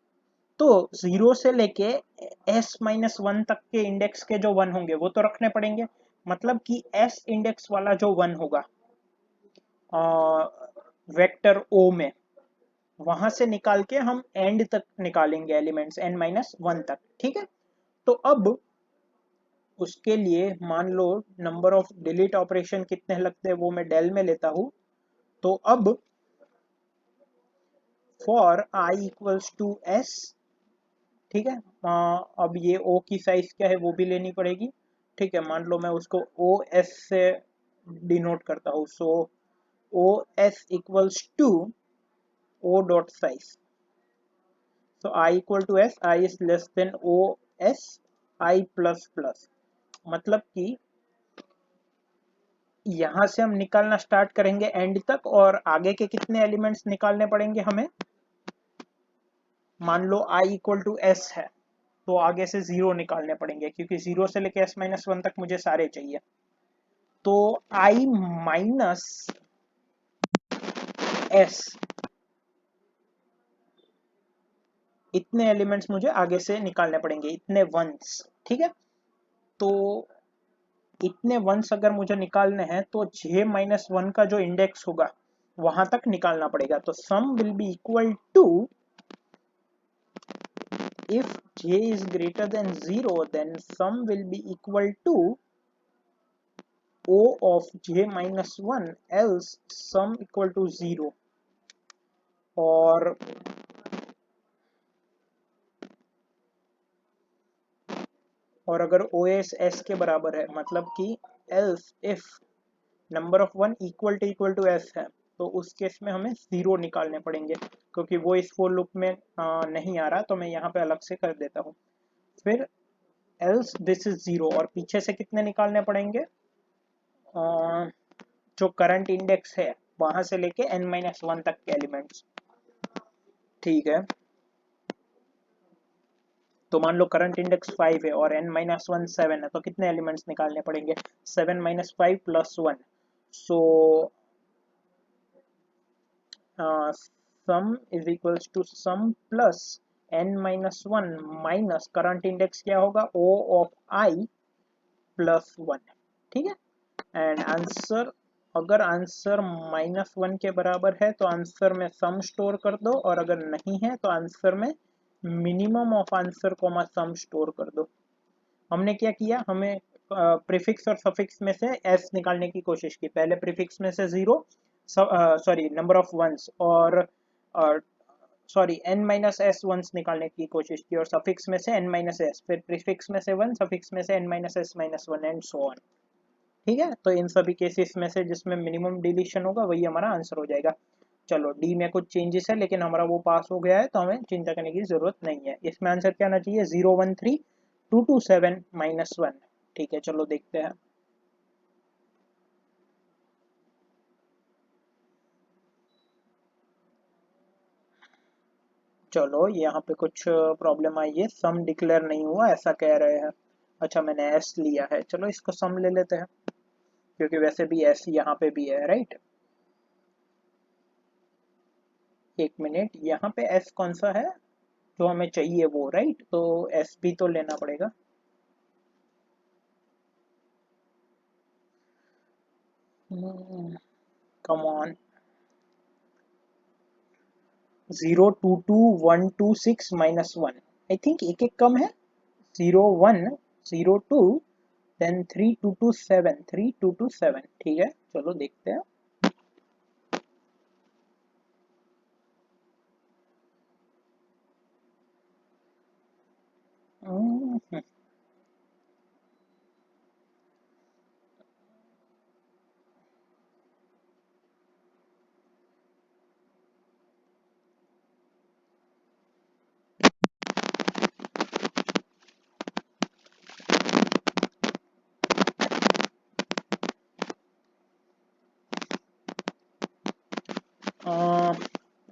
तो 0 से लेके s-1 तक के इंडेक्स के जो 1 होंगे वो तो रखने पड़ेंगे। मतलब कि s इंडेक्स वाला जो 1 होगा वेक्टर ओ में, वहां से निकाल के हम एंड तक निकालेंगे एलिमेंट्स n-1 तक। ठीक है, तो अब उसके लिए मान लो नंबर ऑफ डिलीट ऑपरेशन कितने लगते हैं वो मैं डेल में लेता हूं। तो अब for i equals to s, ठीक है, अब ये ओ की साइज क्या है वो भी लेनी पड़ेगी। ठीक है, मान लो मैं उसको ओ एस से डिनोट करता हूँ, so o s equals to o dot size. So I equal to s, I is less than o s, I plus plus. मतलब कि यहां से हम निकालना स्टार्ट करेंगे एंड तक, और आगे के कितने एलिमेंट्स निकालने पड़ेंगे हमें। मान लो I इक्वल टू s है तो आगे से 0 निकालने पड़ेंगे, क्योंकि 0 से लेके s-1 तक मुझे सारे चाहिए। तो I माइनस s, इतने एलिमेंट्स मुझे आगे से निकालने पड़ेंगे, इतने वंस। ठीक है, तो इतने वंस अगर मुझे निकालने हैं तो j-1 का जो इंडेक्स होगा वहां तक निकालना पड़ेगा। तो sum will be equal to, if j is greater than 0 then sum will be equal to o of j-1 else sum equal to 0। और अगर OS s के बराबर है, मतलब कि else if number of 1 equal to s है, तो उस केस में हमें 0 निकालने पड़ेंगे, क्योंकि वो इस फोर लूप में नहीं आ रहा, तो मैं यहाँ पे अलग से कर देता हूँ। फिर एल्स दिस इज 0, और पीछे से कितने निकालने पड़ेंगे, जो करंट इंडेक्स है वहां से लेके n-1 तक के एलिमेंट्स। ठीक है, तो मान लो करंट इंडेक्स 5 है और n-1 7 है, तो कितने एलिमेंट्स निकालने पड़ेंगे, 7 - 5 + 1। So sum is equals to sum plus n-1 minus current index क्या होगा, o ऑफ i प्लस 1। ठीक है, एंड आंसर, अगर आंसर -1 के बराबर है तो आंसर में सम स्टोर कर दो, और अगर नहीं है तो आंसर में minimum of answer comma sum store कर दो। हमने क्या किया, हमें प्रीफिक्स और सफिक्स में से s निकालने की कोशिश की। पहले प्रीफिक्स में से 0, सॉरी नंबर ऑफ वंस, और सॉरी n-s वंस निकालने की कोशिश की, और सफिक्स में से n-s, फिर प्रीफिक्स में से 1, सफिक्स में से n-s-1 एंड सो ऑन। ठीक है, तो इन सभी केसेस में से जिसमें मिनिमम डिलीशन होगा वही हमारा आंसर हो जाएगा। चलो डी में कुछ चेंजेस है, लेकिन हमारा वो पास हो गया है, तो हमें चिंता करने की जरूरत नहीं है। इसमें आंसर क्या आना चाहिए, 013 227 - 1। ठीक है, चलो देखते हैं। चलो यहाँ पे कुछ प्रॉब्लम आई है, सम डिक्लेयर नहीं हुआ ऐसा कह रहे हैं। अच्छा, मैंने एस लिया है, चलो इसको सम ले लेते हैं, क्योंकि वैसे भी एस यहाँ पे भी है, राइट। एक मिनट, यहाँ पे एस कौन सा है जो हमें चाहिए वो, राइट, तो एस भी तो लेना पड़ेगा। कम ऑन, 0 2 2 1 2 6 - 1, आई थिंक एक एक कम है, 0 1 0 2 देन 3 2 2 7 3 2 2 7। ठीक है, चलो देखते हैं। हम्म,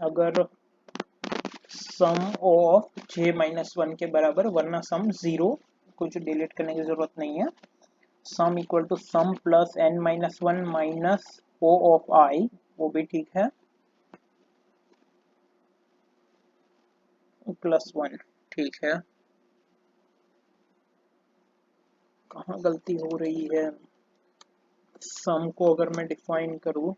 अगर सम ऑफ j माइनस वन के बराबर, वरना सम जीरो, कुछ डिलीट करने की जरूरत नहीं है। Sum equal to sum plus n minus one minus o of i, वो भी ठीक है, प्लस वन। ठीक है, कहाँ गलती हो रही है? सम को अगर मैं डिफाइन करूँ,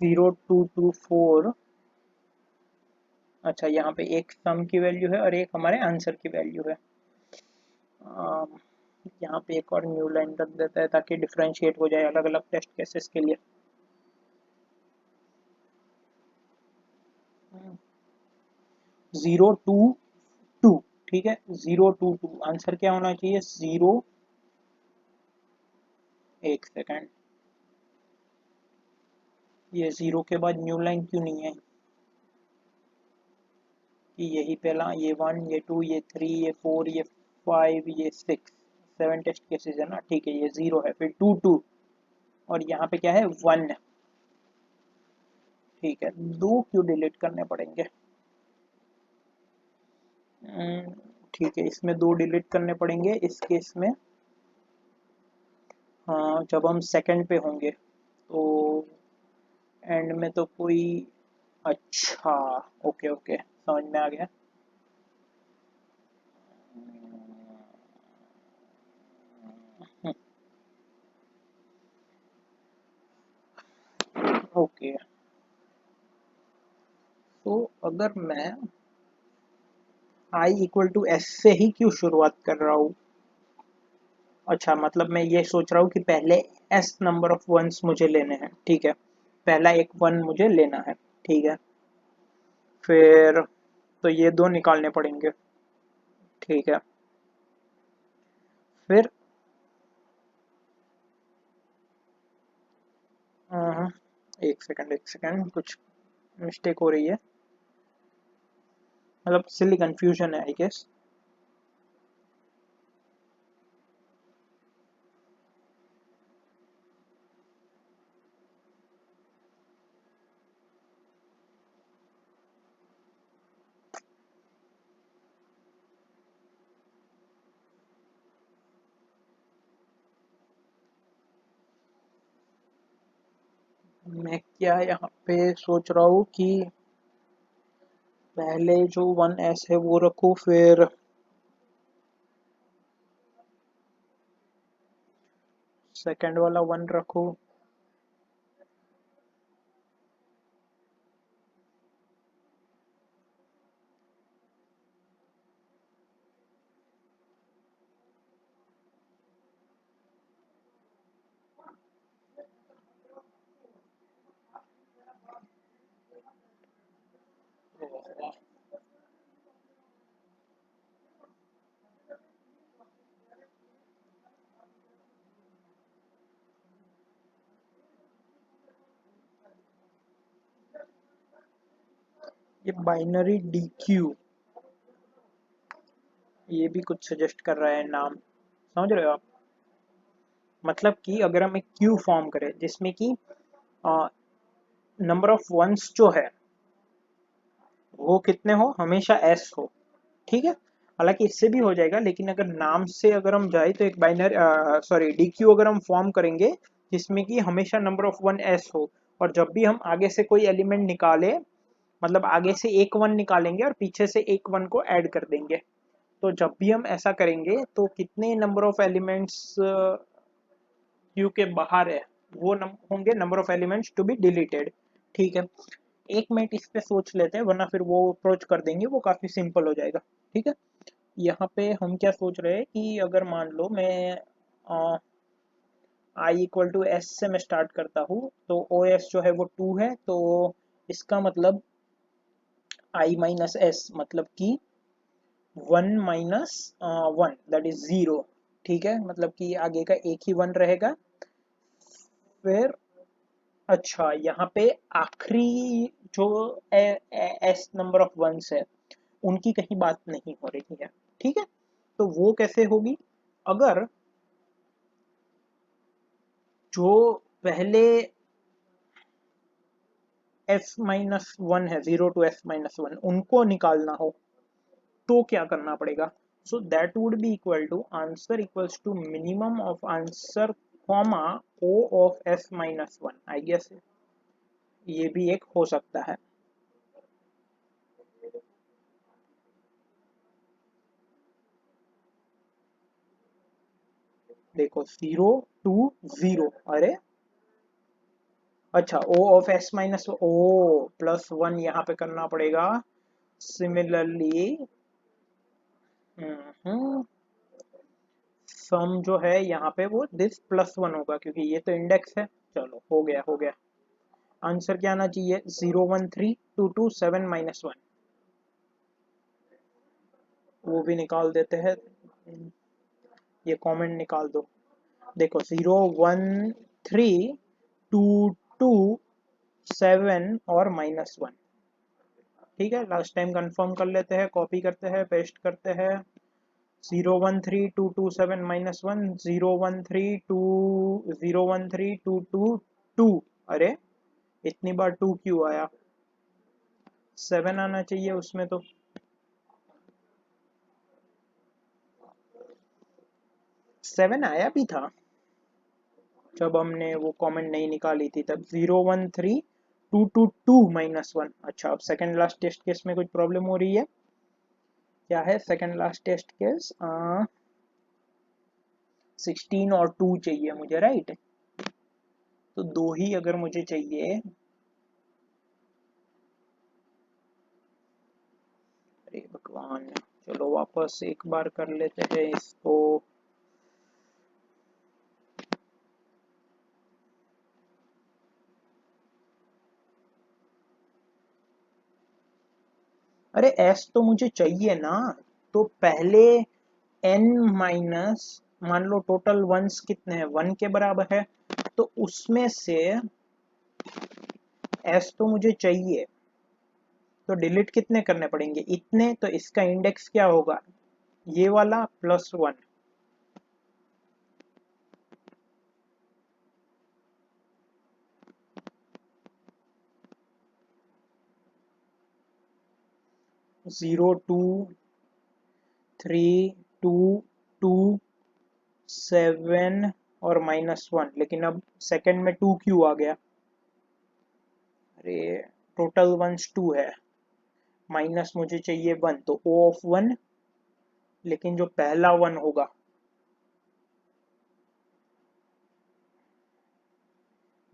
जीरो टू टू फोर, अच्छा यहाँ पे एक सम की वैल्यू है और एक हमारे आंसर की वैल्यू है। यहाँ पे एक और न्यू लाइन रख देता है ताकि डिफरेंशिएट हो जाए अलग अलग टेस्ट केसेस के लिए। जीरो टू टू, ठीक है, जीरो टू टू, आंसर क्या होना चाहिए? जीरो, एक सेकेंड, ये जीरो के बाद न्यू लाइन क्यों नहीं है? कि यही पहला, ये वन, ये टू, ये थ्री, ये फोर, ये फाइव, ये सिक्स, सेवन टेस्ट केसेस है ना, ठीक है, ये जीरो है, फिर टू टू, और यहाँ पे क्या है? वन। ठीक है, दो क्यों डिलीट करने पड़ेंगे? ठीक है, इसमें दो डिलीट करने पड़ेंगे इस केस में। हाँ, जब हम सेकंड पे होंगे तो एंड में तो कोई, अच्छा, ओके ओके, समझ में आ गया। ओके, तो अगर मैं i इक्वल टू एस से ही क्यों शुरुआत कर रहा हूँ? अच्छा, मतलब मैं ये सोच रहा हूँ कि पहले s नंबर ऑफ वंस मुझे लेने हैं, ठीक है, पहला एक वन मुझे लेना है, ठीक है, फिर तो ये दो निकालने पड़ेंगे, ठीक है, फिर एक सेकंड, कुछ मिस्टेक हो रही है, मतलब सिली कंफ्यूजन है आई गेस। मैं क्या यहाँ पे सोच रहा हूँ कि पहले जो वन एस है वो रखूँ, फिर सेकंड वाला वन रखूँ। ये बाइनरी डी क्यू, ये भी कुछ सजेस्ट कर रहा है नाम, समझ रहे हो आप? मतलब कि अगर हम एक क्यू फॉर्म करें जिसमें कि नंबर ऑफ वंस जो है वो कितने हो, हमेशा एस हो, ठीक है, हालांकि इससे भी हो जाएगा, लेकिन अगर नाम से अगर हम जाए तो एक बाइनरी, सॉरी, डी क्यू अगर हम फॉर्म करेंगे जिसमें कि हमेशा नंबर ऑफ वन एस हो, और जब भी हम आगे से कोई एलिमेंट निकाले, मतलब आगे से एक वन निकालेंगे और पीछे से एक वन को ऐड कर देंगे, तो जब भी हम ऐसा करेंगे तो कितने नंबर ऑफ एलिमेंट्स क्यू के बाहर है, वो होंगे number of elements to be deleted, ठीक है। एक मिनट इस पे सोच लेते हैं, वरना फिर वो अप्रोच कर देंगे, वो काफ़ी सिंपल हो जाएगा, ठीक है। यहाँ पे हम क्या सोच रहे हैं कि अगर मान लो मैं आई इक्वल टू एस से मैं स्टार्ट करता हूँ, तो ओ एस जो है वो टू है, तो इसका मतलब आई माइनस एस मतलब कि one minus one, that is zero, ठीक है, मतलब कि आगे का एक ही वन रहेगा। फिर अच्छा, यहाँ पे आखिरी जो एस नंबर ऑफ वंस है उनकी कहीं बात नहीं हो रही है, ठीक है, तो वो कैसे होगी? अगर जो पहले f-1 है, 0 to f-1, उनको निकालना हो तो क्या करना पड़ेगा? So that would be equal to answer equals to minimum of answer comma o of f-1। I guess ये भी एक हो सकता है। देखो 0 to 0, अरे अच्छा o ऑफ s-, o +1 यहाँ पे करना पड़ेगा। सिमिलरली सम जो है यहाँ पे वो दिस +1 होगा, क्योंकि ये तो इंडेक्स है। चलो हो गया हो गया। आंसर क्या आना चाहिए? 0132227 -1, वो भी निकाल देते हैं। ये कमेंट निकाल दो। देखो 0132227 और -1, ठीक है। लास्ट टाइम कंफर्म कर लेते हैं, कॉपी करते हैं, पेस्ट करते हैं। 0132227 -1, 0132222। अरे इतनी बार 2 क्यों आया? 7 आना चाहिए उसमें तो। 7 आया भी था जब हमने वो कमेंट नहीं निकाली थी तब। 0132222 -1। अच्छा, अब सेकंड लास्ट टेस्ट केस में कुछ प्रॉब्लम हो रही है। क्या है सेकंड लास्ट टेस्ट केस? 16 और 2 चाहिए मुझे, राइट? तो 2 ही अगर मुझे चाहिए। अरे भगवान, चलो वापस एक बार कर लेते हैं इसको। अरे s तो मुझे चाहिए ना। तो पहले n माइनस, मान लो टोटल वंस कितने हैं, 1 के बराबर है, तो उसमें से s तो मुझे चाहिए, तो डिलीट कितने करने पड़ेंगे? इतने। तो इसका इंडेक्स क्या होगा? ये वाला +1। 0232227 और -1, लेकिन अब सेकंड में 2 क्यों आ गया? अरे टोटल वंस 2 है, माइनस मुझे चाहिए 1, तो O ऑफ 1, लेकिन जो पहला 1 होगा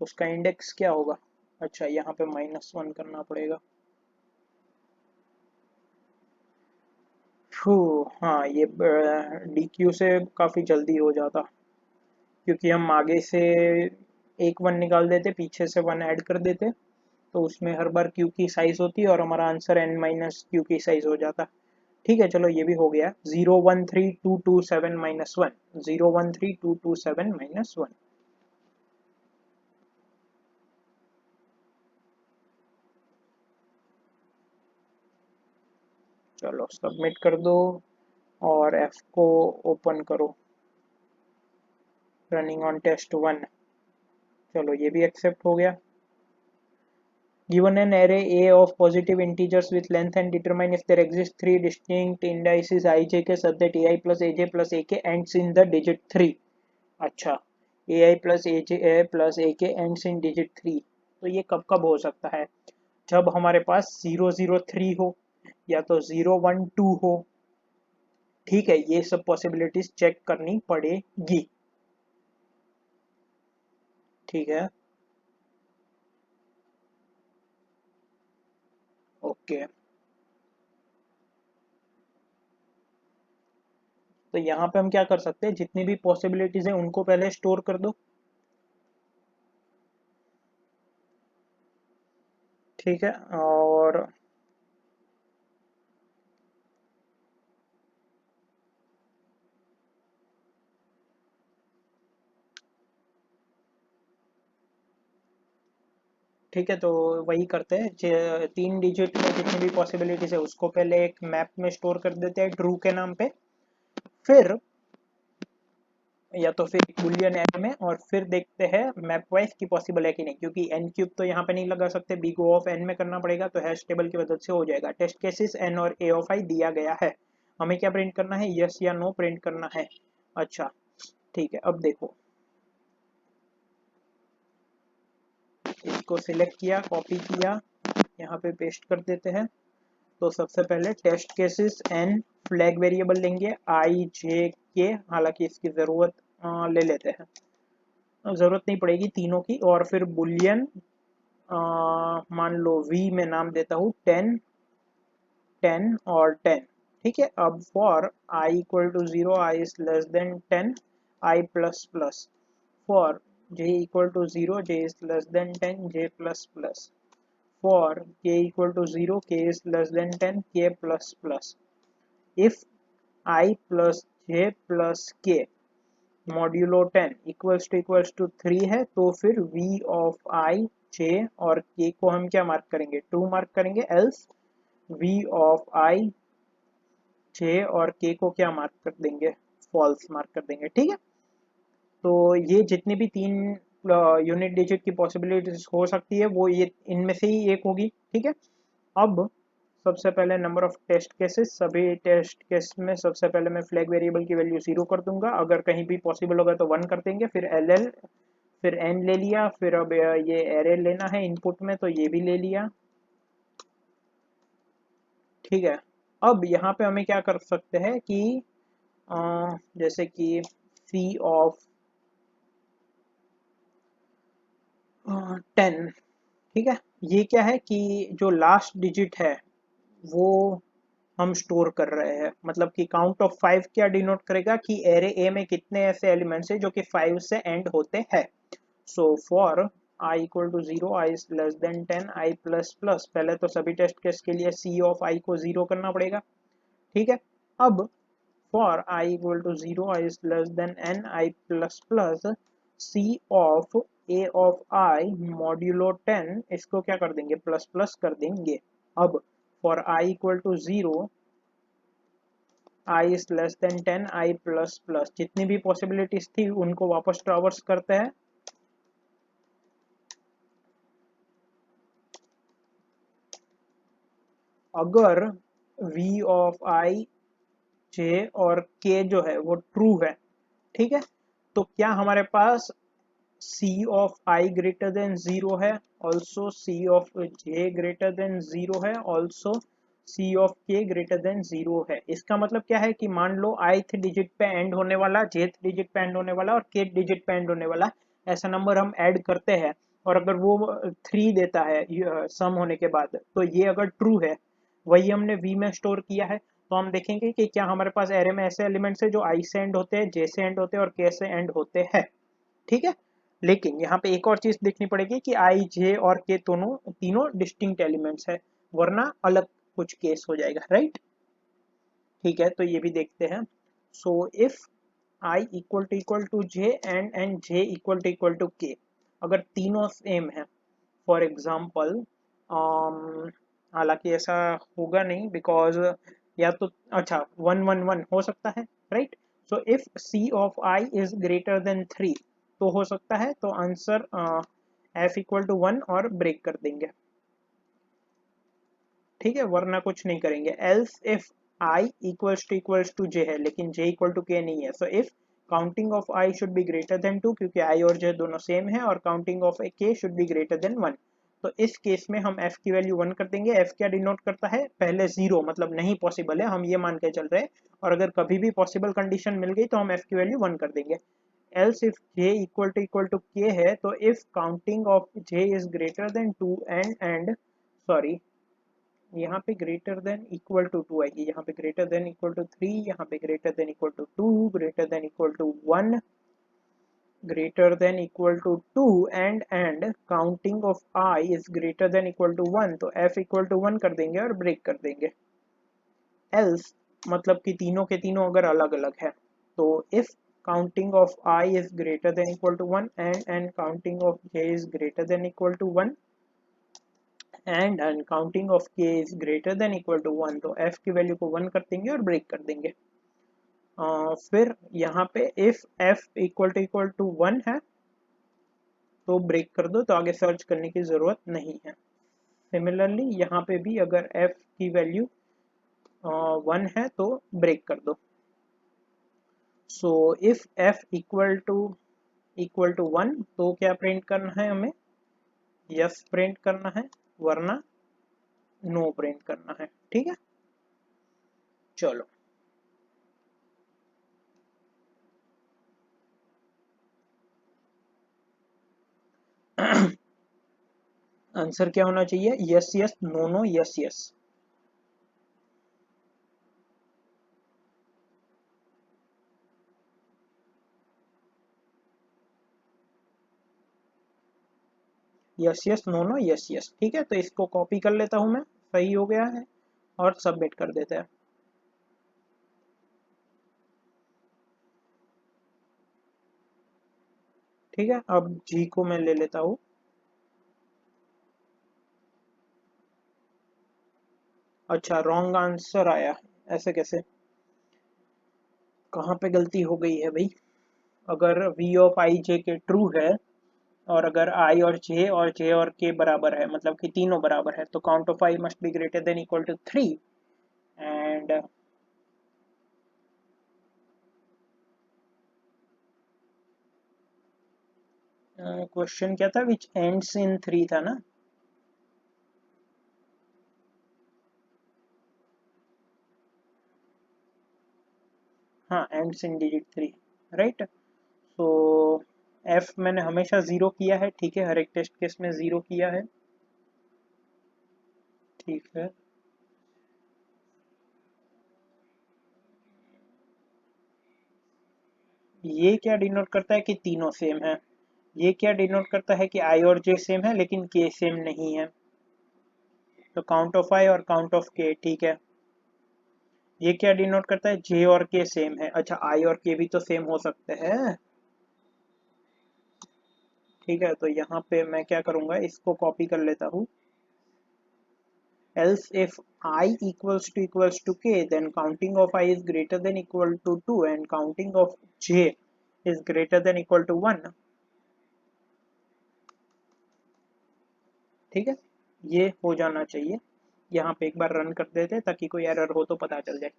उसका इंडेक्स क्या होगा? अच्छा, यहाँ पे -1 करना पड़ेगा। हाँ, ये DQ से काफ़ी जल्दी हो जाता, क्योंकि हम आगे से एक 1 निकाल देते, पीछे से 1 ऐड कर देते, तो उसमें हर बार Q की साइज होती और हमारा आंसर n माइनस Q की साइज हो जाता। ठीक है, चलो ये भी हो गया। 0132227 -1, 0132227 -1। चलो सबमिट कर दो और F को ओपन करो। Running on test 1। चलो ये भी एक्सेप्ट हो गया। Given an array A of positive integers with length and determine if there exist three distinct indices ijk such that ai plus aj plus ak ends in the digit 3। अच्छा, ai plus aj plus ak ends in digit 3। तो ये कब कब हो सकता है? जब हमारे पास 003 हो या तो 012 हो। ठीक है, ये सब पॉसिबिलिटीज चेक करनी पड़ेगी। ठीक है, ओके। तो यहाँ पे हम क्या कर सकते हैं, जितनी भी पॉसिबिलिटीज है उनको पहले स्टोर कर दो। ठीक है, और ठीक है, तो वही करते हैं। 3 डिजिट में जितनी भी पॉसिबिलिटीज है उसको पहले एक मैप में स्टोर कर देते हैं ट्रू के नाम पे। फिर या तो फिर बुलियन एरे में, और फिर देखते हैं मैप वाइज की पॉसिबल है कि नहीं, क्योंकि एन क्यूब तो यहाँ पे नहीं लगा सकते, बिग ओ ऑफ एन में करना पड़ेगा, तो हैश टेबल की मदद से हो जाएगा। टेस्ट केसेस एन और ए ऑफ आई दिया गया है, हमें क्या प्रिंट करना है, यस या नो प्रिंट करना है। अच्छा ठीक है, अब देखो इसको सिलेक्ट किया, कॉपी किया, यहाँ पे पेस्ट कर देते हैं। तो सबसे पहले test cases N, flag variable लेंगे आई जे के, हालांकि इसकी ज़रूरत ले लेते हैं, ज़रूरत नहीं पड़ेगी तीनों की। और फिर बुलियन मान लो वी में नाम देता हूँ 10 10 और 10। ठीक है, अब for I equal to 0 I is less than 10 I plus plus, for j equal to 0 j is less than 10 j plus plus, for k equal to 0 k is less than 10 k plus plus, if I plus j plus k modulo 10 equals to 3 है, तो फिर v ऑफ i j और k को हम क्या मार्क करेंगे, ट्रू मार्क करेंगे, else v of i j और k को क्या मार्क कर देंगे, फॉल्स मार्क कर देंगे। ठीक है, तो ये जितनी भी तीन यूनिट डिजिट की पॉसिबिलिटीज हो सकती है वो ये इनमें से ही एक होगी। ठीक है, अब सबसे पहले नंबर ऑफ टेस्ट केसेस, सभी टेस्ट केस में सबसे पहले मैं फ्लैग वेरिएबल की वैल्यू 0 कर दूंगा, अगर कहीं भी पॉसिबल होगा तो 1 कर देंगे, फिर एल एल, फिर एन ले लिया, फिर अब ये एरे लेना है इनपुट में तो ये भी ले लिया। ठीक है, अब यहाँ पे हमें क्या कर सकते हैं कि जैसे कि सी ऑफ 10, ठीक है, ये क्या है कि जो लास्ट डिजिट है वो हम स्टोर कर रहे हैं, मतलब कि काउंट ऑफ 5 क्या डिनोट करेगा कि एरे ए में कितने ऐसे एलिमेंट्स हैं जो कि 5 से एंड होते हैं। So for i equal to 0 I is less than 10 I plus plus, पहले तो सभी टेस्ट केस के लिए c ऑफ i को 0 करना पड़ेगा। ठीक है, अब for i equal to 0 I is less than n I plus plus, c of a of i modulo 10, इसको क्या कर देंगे, प्लस प्लस कर देंगे। अब for i equal to 0 i is less than 10 i plus plus, जितनी भी पॉसिबिलिटीज थी उनको वापस ट्रावर्स करते हैं। अगर v ऑफ i j और k जो है वो ट्रू है, ठीक है, तो क्या हमारे पास c of i greater than 0 है, also c of j greater than 0 है, also c of k greater than 0 है। इसका मतलब क्या है कि मान लो ith डिजिट पे एंड होने वाला, jth डिजिट पे एंड होने वाला और kth डिजिट पे एंड होने वाला ऐसा नंबर हम ऐड करते हैं, और अगर वो 3 देता है सम होने के बाद, तो ये अगर ट्रू है, वही हमने v में स्टोर किया है, तो हम देखेंगे कि क्या हमारे पास एरे में ऐसे एलिमेंट्स है जो i से एंड होते हैं, j से एंड होते हैं और k से एंड होते हैं। ठीक है, लेकिन यहाँ पे एक और चीज देखनी पड़ेगी कि i j और k दोनों तीनों डिस्टिंक्ट एलिमेंट्स है, वरना अलग कुछ केस हो जाएगा, राइट। ठीक है, तो ये भी देखते हैं। So if i equal to j and j equal to k, अगर तीनों सेम है, फॉर एग्जाम्पल, हालांकि ऐसा होगा नहीं बिकॉज, या तो अच्छा 1 1 1 हो सकता है, right. So if c of i is greater then 3 तो हो सकता है, तो आंसर f इक्वल टू 1 और ब्रेक कर देंगे। ठीक है, वरना कुछ नहीं करेंगे। Else if i equals to j है लेकिन j इक्वल टू k नहीं है, so if counting of i should be greater than 2, क्योंकि i और j दोनों सेम है, और counting of k should be greater than 1। तो इस केस में हम f की वैल्यू 1 कर देंगे। f क्या डिनोट करता है, पहले 0 मतलब नहीं पॉसिबल है, हम ये मान के चल रहे हैं, और अगर कभी भी पॉसिबल कंडीशन मिल गई तो हम f की वैल्यू 1 कर देंगे। Else if j equal to k है, तो if counting of j is greater than 2 and sorry, यहाँ पे ग्रेटर देन इक्वल टू 2 आएगी, यहाँ पे ग्रेटर देन इक्वल टू 3, यहाँ पे greater than equal to 2, greater than equal to 1, greater than equal to 2 and counting of i is greater than equal to 1, तो f इक्वल टू 1 कर देंगे और ब्रेक कर देंगे। एल्स मतलब कि तीनों के तीनों अगर अलग अलग है, तो if counting of i is greater than equal to 1 and counting of j is greater than equal to 1 and counting of k is greater than equal to 1, तो f की वैल्यू को 1 कर देंगे और ब्रेक कर देंगे। फिर यहाँ पे इफ f इक्वल टू 1 है तो ब्रेक कर दो, तो आगे सर्च करने की ज़रूरत नहीं है। सिमिलरली यहाँ पे भी अगर f की वैल्यू 1 है तो ब्रेक कर दो। So if f equal to 1 तो क्या प्रिंट करना है हमें? यस प्रिंट करना है, वरना नो प्रिंट करना है। ठीक है, चलो। आंसर क्या होना चाहिए? Yes yes, no no, yes yes. Yes yes, no no, yes yes. ठीक है, तो इसको कॉपी कर लेता हूं मैं, सही हो गया है, और सबमिट कर देते हैं। ठीक है, अब जी को मैं ले लेता हूँ। अच्छा, रॉन्ग आंसर आया, ऐसे कैसे? कहाँ पे गलती हो गई है भाई? अगर v ऑफ आई जे के ट्रू है, और अगर i और j और k बराबर है, मतलब कि तीनों बराबर है, तो count of i must be greater than equal to 3। And question क्या था? विच एंड्स इन 3 था ना? हाँ, ends in digit 3, right. So f मैंने हमेशा ज़ीरो किया है, ठीक है, हर एक टेस्ट केस में ज़ीरो किया है। ठीक है, ये क्या डिनोट करता है कि तीनों सेम है? ये क्या डिनोट करता है कि i और j सेम है लेकिन k सेम नहीं है? तो काउंट ऑफ i और काउंट ऑफ k, ठीक है। ये क्या डिनोट करता है? j और k सेम है। अच्छा, i और k भी तो सेम हो सकते हैं। ठीक है, तो यहाँ पे मैं क्या करूँगा, इसको कॉपी कर लेता हूँ। else if I equals to k, then counting of I is greater than equal to 2 and counting of j is greater than equal to 1। ठीक है, ये हो जाना चाहिए। यहाँ पे एक बार रन कर देते हैं ताकि कोई एरर हो तो पता चल जाए।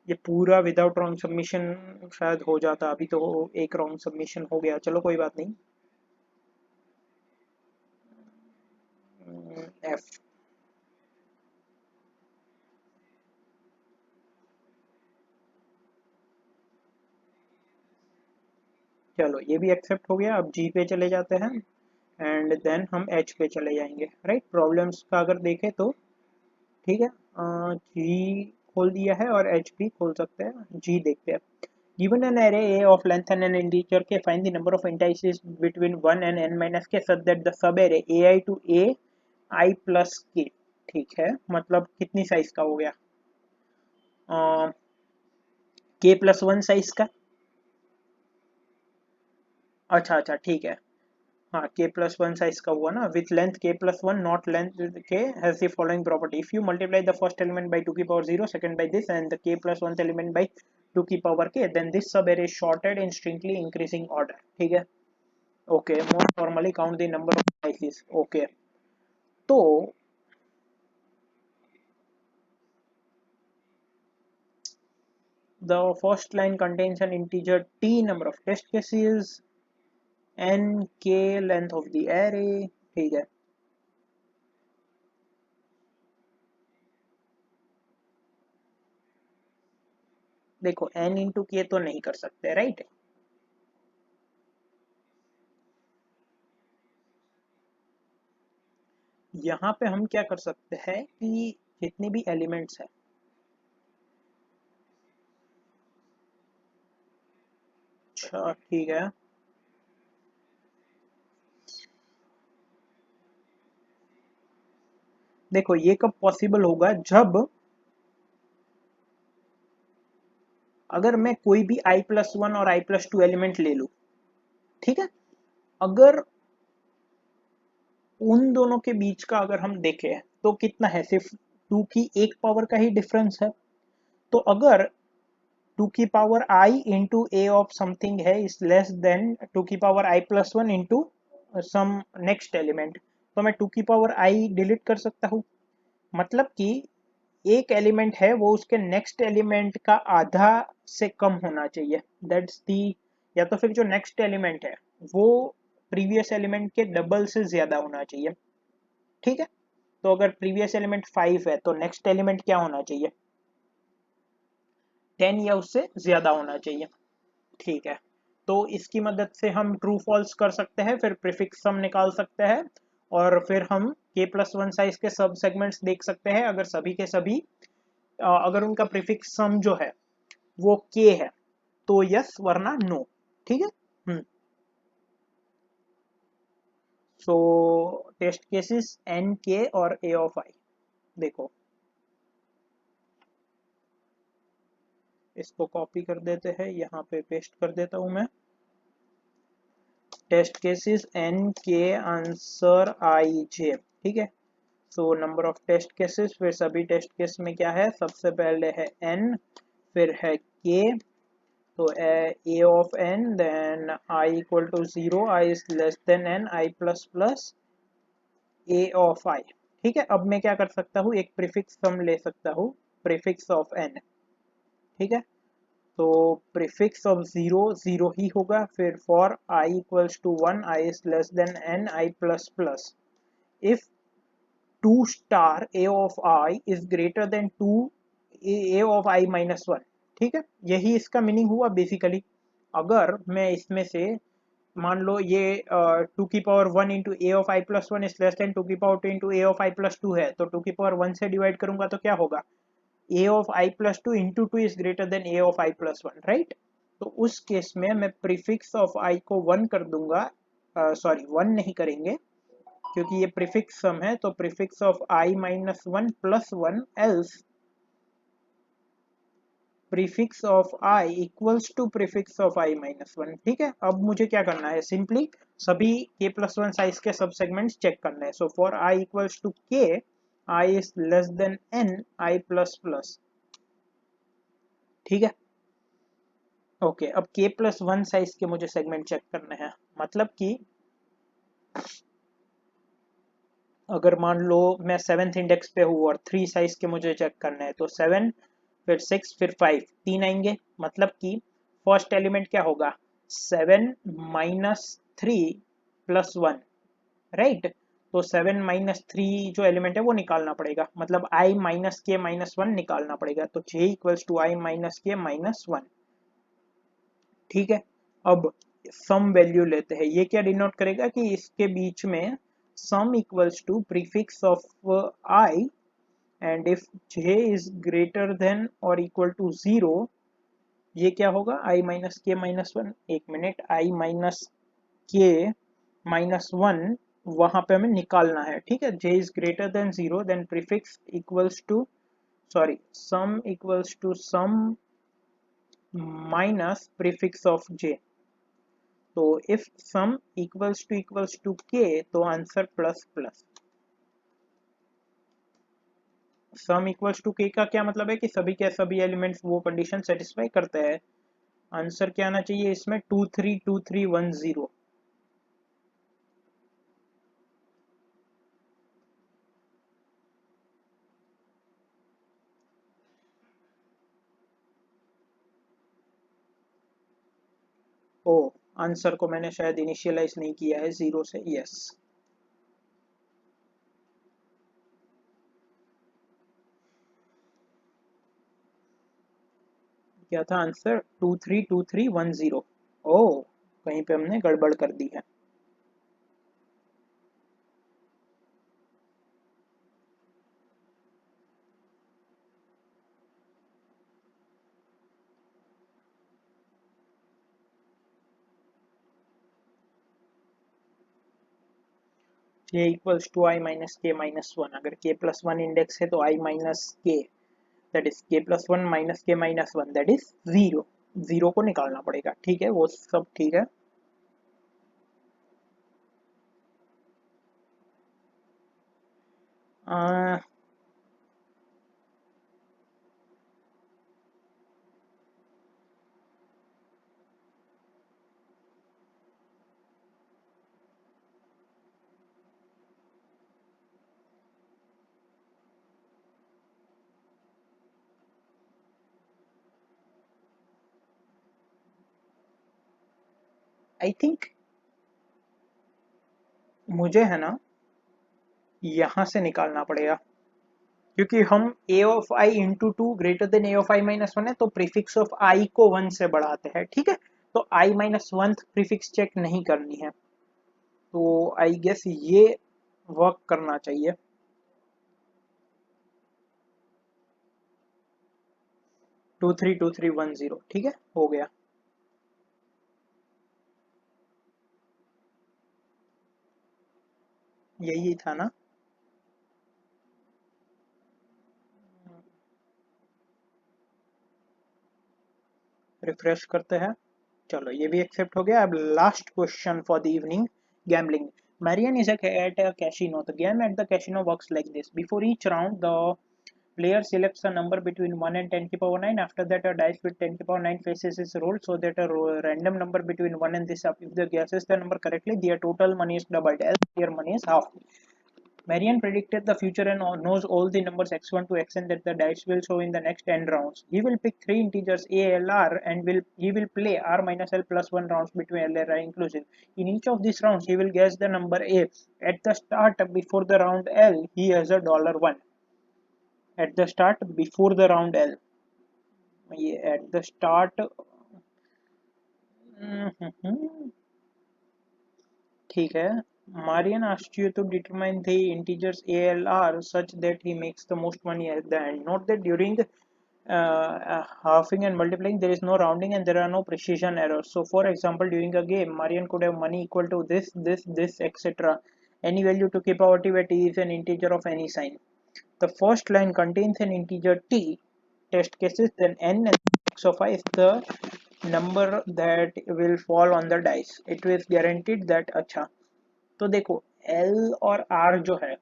ये पूरा विदाउट रॉन्ग सबमिशन शायद हो जाता, अभी तो एक रॉन्ग सबमिशन हो गया, चलो कोई बात नहीं। एफ, चलो ये भी एक्सेप्ट हो गया। अब जी पे चले जाते हैं, एंड देन हम एच पे चले जाएंगे, राइट। प्रॉब्लम्स का अगर देखें तो ठीक है, जी खोल दिया है और एच भी खोल सकते हैं। जी देखते हैं। Given an array A of length and an integer k, find the number of indices between 1 and n minus k such that the subarray ai to a I plus k। ठीक है, मतलब कितनी साइज का हो गया? k प्लस वन साइज का। अच्छा अच्छा, ठीक है। हाँ, k प्लस वन साइज का हुआ ना, with length k plus one not length k has the following property. If you multiply the first element by two की power zero, second by this and the k plus one element by two की power k, then this subarray is sorted in strictly increasing order। ठीक है, okay. Most normally count the number of slices, okay. तो the first line contains an integer t number of test cases, n k length of the array। ठीक है, देखो n इंटू के तो नहीं कर सकते, राइट। यहाँ पे हम क्या कर सकते हैं कि जितने भी एलिमेंट्स हैं, अच्छा ठीक है, देखो ये कब पॉसिबल होगा? जब अगर मैं कोई भी i प्लस वन और i प्लस टू एलिमेंट ले लूं, ठीक है, अगर उन दोनों के बीच का अगर हम देखें तो कितना है? सिर्फ 2 की एक पावर का ही डिफरेंस है। तो अगर 2 की power I into A of something है इज लेस देन 2 की पावर आई plus one into sum next element, तो मैं 2 की पावर आई डिलीट कर सकता हूँ। मतलब कि एक एलिमेंट है वो उसके नेक्स्ट एलिमेंट का आधा से कम होना चाहिए, दैट्स दी, या तो फिर जो नेक्स्ट एलिमेंट है वो प्रीवियस एलिमेंट के डबल से ज्यादा होना चाहिए। ठीक है, तो अगर प्रीवियस एलिमेंट 5 है तो नेक्स्ट एलिमेंट क्या होना चाहिए, 10 या उससे ज्यादा होना चाहिए। ठीक है, तो इसकी मदद से हम ट्रू फॉल्स कर सकते हैं, फिर प्रीफिक्स सम निकाल सकते हैं, और फिर हम k प्लस वन साइज के सब सेगमेंट्स देख सकते हैं। अगर सभी के सभी अगर उनका प्रीफिक्स सम जो है वो k है तो यस, वरना नो। ठीक है। सो टेस्ट केसेस एन के और ए ऑफ आई, देखो इसको कॉपी कर देते हैं, यहाँ पे पेस्ट कर देता हूं मैं। टेस्ट केसेस एन के आंसर आई जे। ठीक है, so number of test cases, फिर सभी टेस्ट केस में क्या है, सबसे पहले है n, फिर है k, तो a of n, then i equal to 0, i is less than n, i plus plus a of i। ठीक है, अब मैं क्या कर सकता हूँ, एक प्रीफिक्स सम ले सकता हूँ, प्रीफिक्स ऑफ n। ठीक है, तो प्रीफिक्स ऑफ 0 0 ही होगा, फिर for i equals to 1, i is less than n, i plus plus if 2 star a of i is greater than 2 a of i minus 1। ठीक है, यही इसका मीनिंग हुआ बेसिकली। अगर मैं इसमें से मान लो ये 2 की power 1 into A of i plus one is less then 2 की power 2 into A of i plus to है, तो 2 की पावर 1 से डिवाइड करूंगा तो क्या होगा, a of i plus two into two is greater than a of i plus one, right. तो उस केस में मैं प्रीफिक्स ऑफ आई को 1 कर दूंगा, सॉरी 1 नहीं करेंगे क्योंकि ये प्रीफिक्स सम है, तो prefix of I minus one plus one, else prefix of I equals to prefix of I minus one. ठीक है, अब मुझे क्या करना है, सिंपली सभी k प्लस वन साइज के सब सेगमेंट्स चेक करना है। So for I equals to k, I is less than n, I plus plus. ठीक है, ओके, अब k प्लस वन साइज के मुझे सेगमेंट चेक करने हैं, मतलब कि अगर मान लो मैं 7th इंडेक्स पे हूँ और 3 साइज के मुझे चेक करना है, तो 7, फिर 6, फिर 5, तीन आएंगे। मतलब कि फर्स्ट एलिमेंट क्या होगा, 7 माइनस 3 प्लस वन, राइट। तो 7 माइनस थ्री जो एलिमेंट है वो निकालना पड़ेगा, मतलब I minus K minus one निकालना पड़ेगा, तो j equals to I minus K minus one. ठीक है, अब सम वैल्यू लेते हैं, ये क्या डिनोट करेगा कि इसके बीच में sum equals to prefix of I, and if j is greater than और इक्वल टू 0, ये क्या होगा, i minus K minus one. एक minute, i minus K minus one वहां पे हमें निकालना है। ठीक है, j is greater than 0, then prefix equals to, sorry, sum equals to sum minus prefix of j। तो if sum equals to k, तो answer plus plus. Some equals to k का क्या मतलब है कि सभी के सभी एलिमेंट्स वो कंडीशन सेटिस्फाई करते हैं। आंसर क्या आना चाहिए इसमें, 232310। ओ, आंसर को मैंने शायद इनिशियलाइज नहीं किया है 0 से, यस। क्या था आंसर, 232310। ओ, कहीं पे हमने गड़बड़ कर दी है। k equals to I minus K minus one, अगर k प्लस वन इंडेक्स है तो i minus K, that is k plus one minus K minus one, that is 0। 0 को निकालना पड़ेगा। ठीक है, वो सब ठीक है। आई थिंक मुझे है ना यहां से निकालना पड़ेगा, क्योंकि हम a of i into two greater than a of i minus one है, तो प्रीफिक्स ऑफ i को 1 से बढ़ाते हैं, ठीक है। तो i minus one prefix check नहीं करनी है, तो आई गेस ये वर्क करना चाहिए। 232310, ठीक है, हो गया। यही था ना। रिफ्रेश करते हैं। चलो ये भी एक्सेप्ट हो गया। अब last question for the evening, gambling. Marian is at a casino. The game at the casino works like this. Before each round, the player selects a number between 1 and 10 to the power 9. After that, a dice with 10 to the power 9 faces is rolled so that a random number between 1 and this up. If they guesses the number correctly, their total money is doubled. Else, their money is half. Marian predicted the future and knows all the numbers x1 to xn that the dice will show in the next n rounds. He will pick three integers a, l, r and he will play r minus l plus 1 rounds between l and r inclusive. In each of these rounds, he will guess the number a. At the start, before the round l, he has a $1. At the start, before the round l. ये at the start, ठीक है। Marian asked you to determine the integers a, l, r such that he makes the most money at the end. Note that during halving and multiplying, there is no rounding and there are no precision errors. So, for example, during a game, Marian could have money equal to this, etc. Any value to keep power t where t is an integer of any sign. The first line contains an integer t, test cases, then n and x of I is the number that will fall on the dice. It is guaranteed that अच्छा। तो देखो L और R जो है,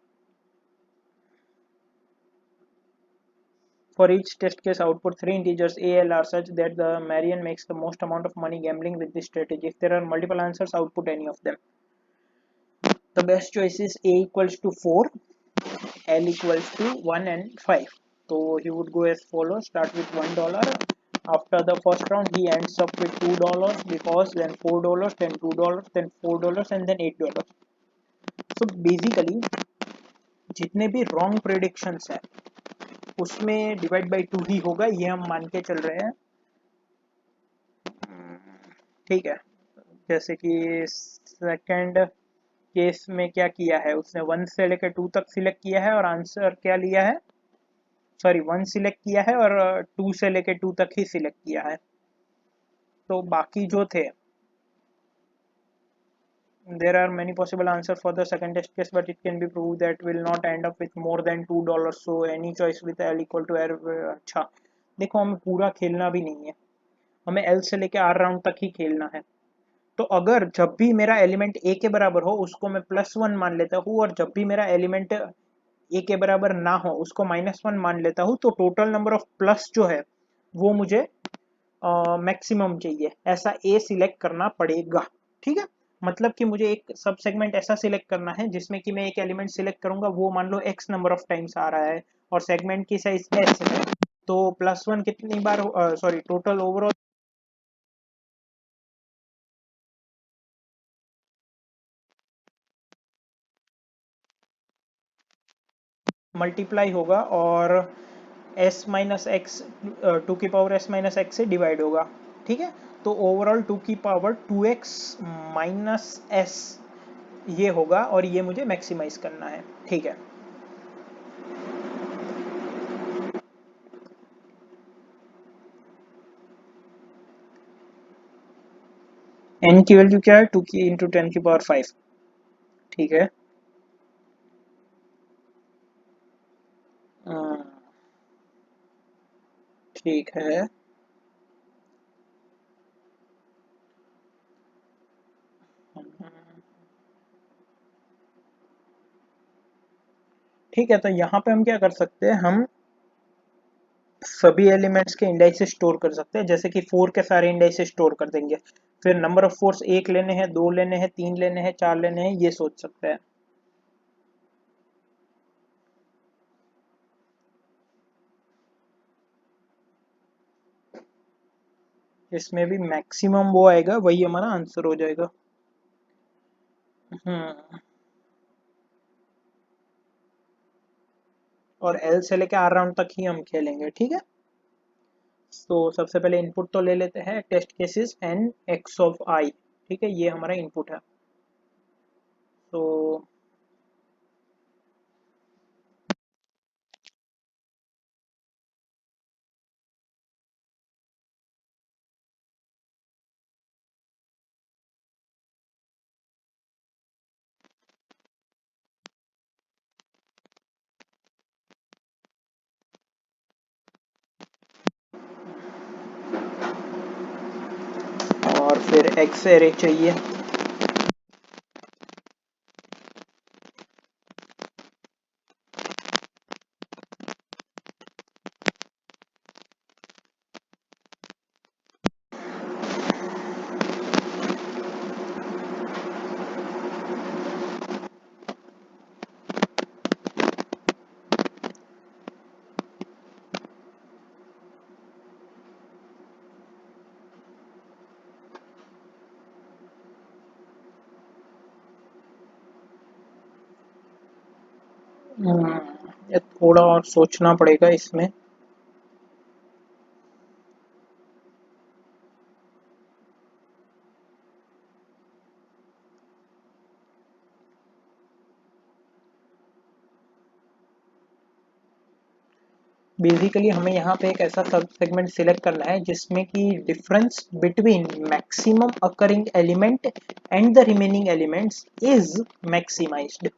for each test case output three integers a, l, are such that the Marian makes the most amount of money gambling with this strategy. If there are multiple answers, output any of them. The best choice is a equals to 4, l equals to 1 and 5. So he would go as follows: start with $1. After the first round, he ends up with $2 because then $4, then $2, then $4, and then $8. So basically, जितने भी wrong predictions हैं उसमें डिवाइड बाई 2 ही होगा, ये हम मान के चल रहे हैं, ठीक है। जैसे कि सेकंड केस में क्या किया है उसने, 1 से लेकर 2 तक सिलेक्ट किया है और आंसर क्या लिया है, सॉरी 1 सिलेक्ट किया है और 2 से लेकर 2 तक ही सिलेक्ट किया है। तो बाकी जो थे, there are many possible answers for the second test case but it can be proved that will not end up with more than $2, so any choice with l equal to r। अच्छा देखो, हमें पूरा खेलना भी नहीं है, हमें l से लेकर r राउंड तक ही खेलना है। तो अगर जब भी मेरा एलिमेंट a के बराबर हो उसको मैं +1 मान लेता हूँ, और जब भी मेरा एलिमेंट a के बराबर ना हो उसको -1 मान लेता हूँ, तो टोटल नंबर ऑफ प्लस जो है वो मुझे मैक्सिमम चाहिए, ऐसा ए सिलेक्ट करना पड़ेगा, ठीक है। मतलब कि मुझे एक सब सेगमेंट ऐसा सिलेक्ट करना है जिसमें कि मैं एक एलिमेंट सिलेक्ट करूंगा, वो मान लो एक्स नंबर ऑफ टाइम्स आ रहा है और सेगमेंट की साइज एस है, तो +1 कितनी बार, सॉरी टोटल ओवरऑल मल्टीप्लाई होगा और s माइनस एक्स, टू की पावर s माइनस एक्स से डिवाइड होगा, ठीक है। तो ओवरऑल टू की पावर 2x माइनस एस ये होगा और ये मुझे मैक्सिमाइज करना है, ठीक है। n की वैल्यू क्या है, 2 की इंटू 10 की पावर 5, ठीक है। ठीक है, ठीक है। तो यहाँ पे हम क्या कर सकते हैं, हम सभी एलिमेंट्स के इंडाइसेस स्टोर कर सकते हैं, जैसे कि 4 के सारे इंडाइसेस स्टोर कर देंगे, फिर नंबर ऑफ फोर्स 1 लेने हैं, 2 लेने हैं, 3 लेने हैं, 4 लेने हैं, ये सोच सकते हैं। इसमें भी मैक्सिमम वो आएगा, वही हमारा आंसर हो जाएगा। हम्म। और एल से लेके आर राउंड तक ही हम खेलेंगे, ठीक है। तो सबसे पहले इनपुट तो ले लेते हैं, test cases n x of आई। ठीक है, ये हमारा इनपुट है। तो और फिर एक्स एरे चाहिए। ये थोड़ा और सोचना पड़ेगा इसमें। बेसिकली हमें यहाँ पे एक ऐसा सब सेगमेंट सिलेक्ट करना है जिसमें कि difference between maximum occurring element and the remaining elements is maximised.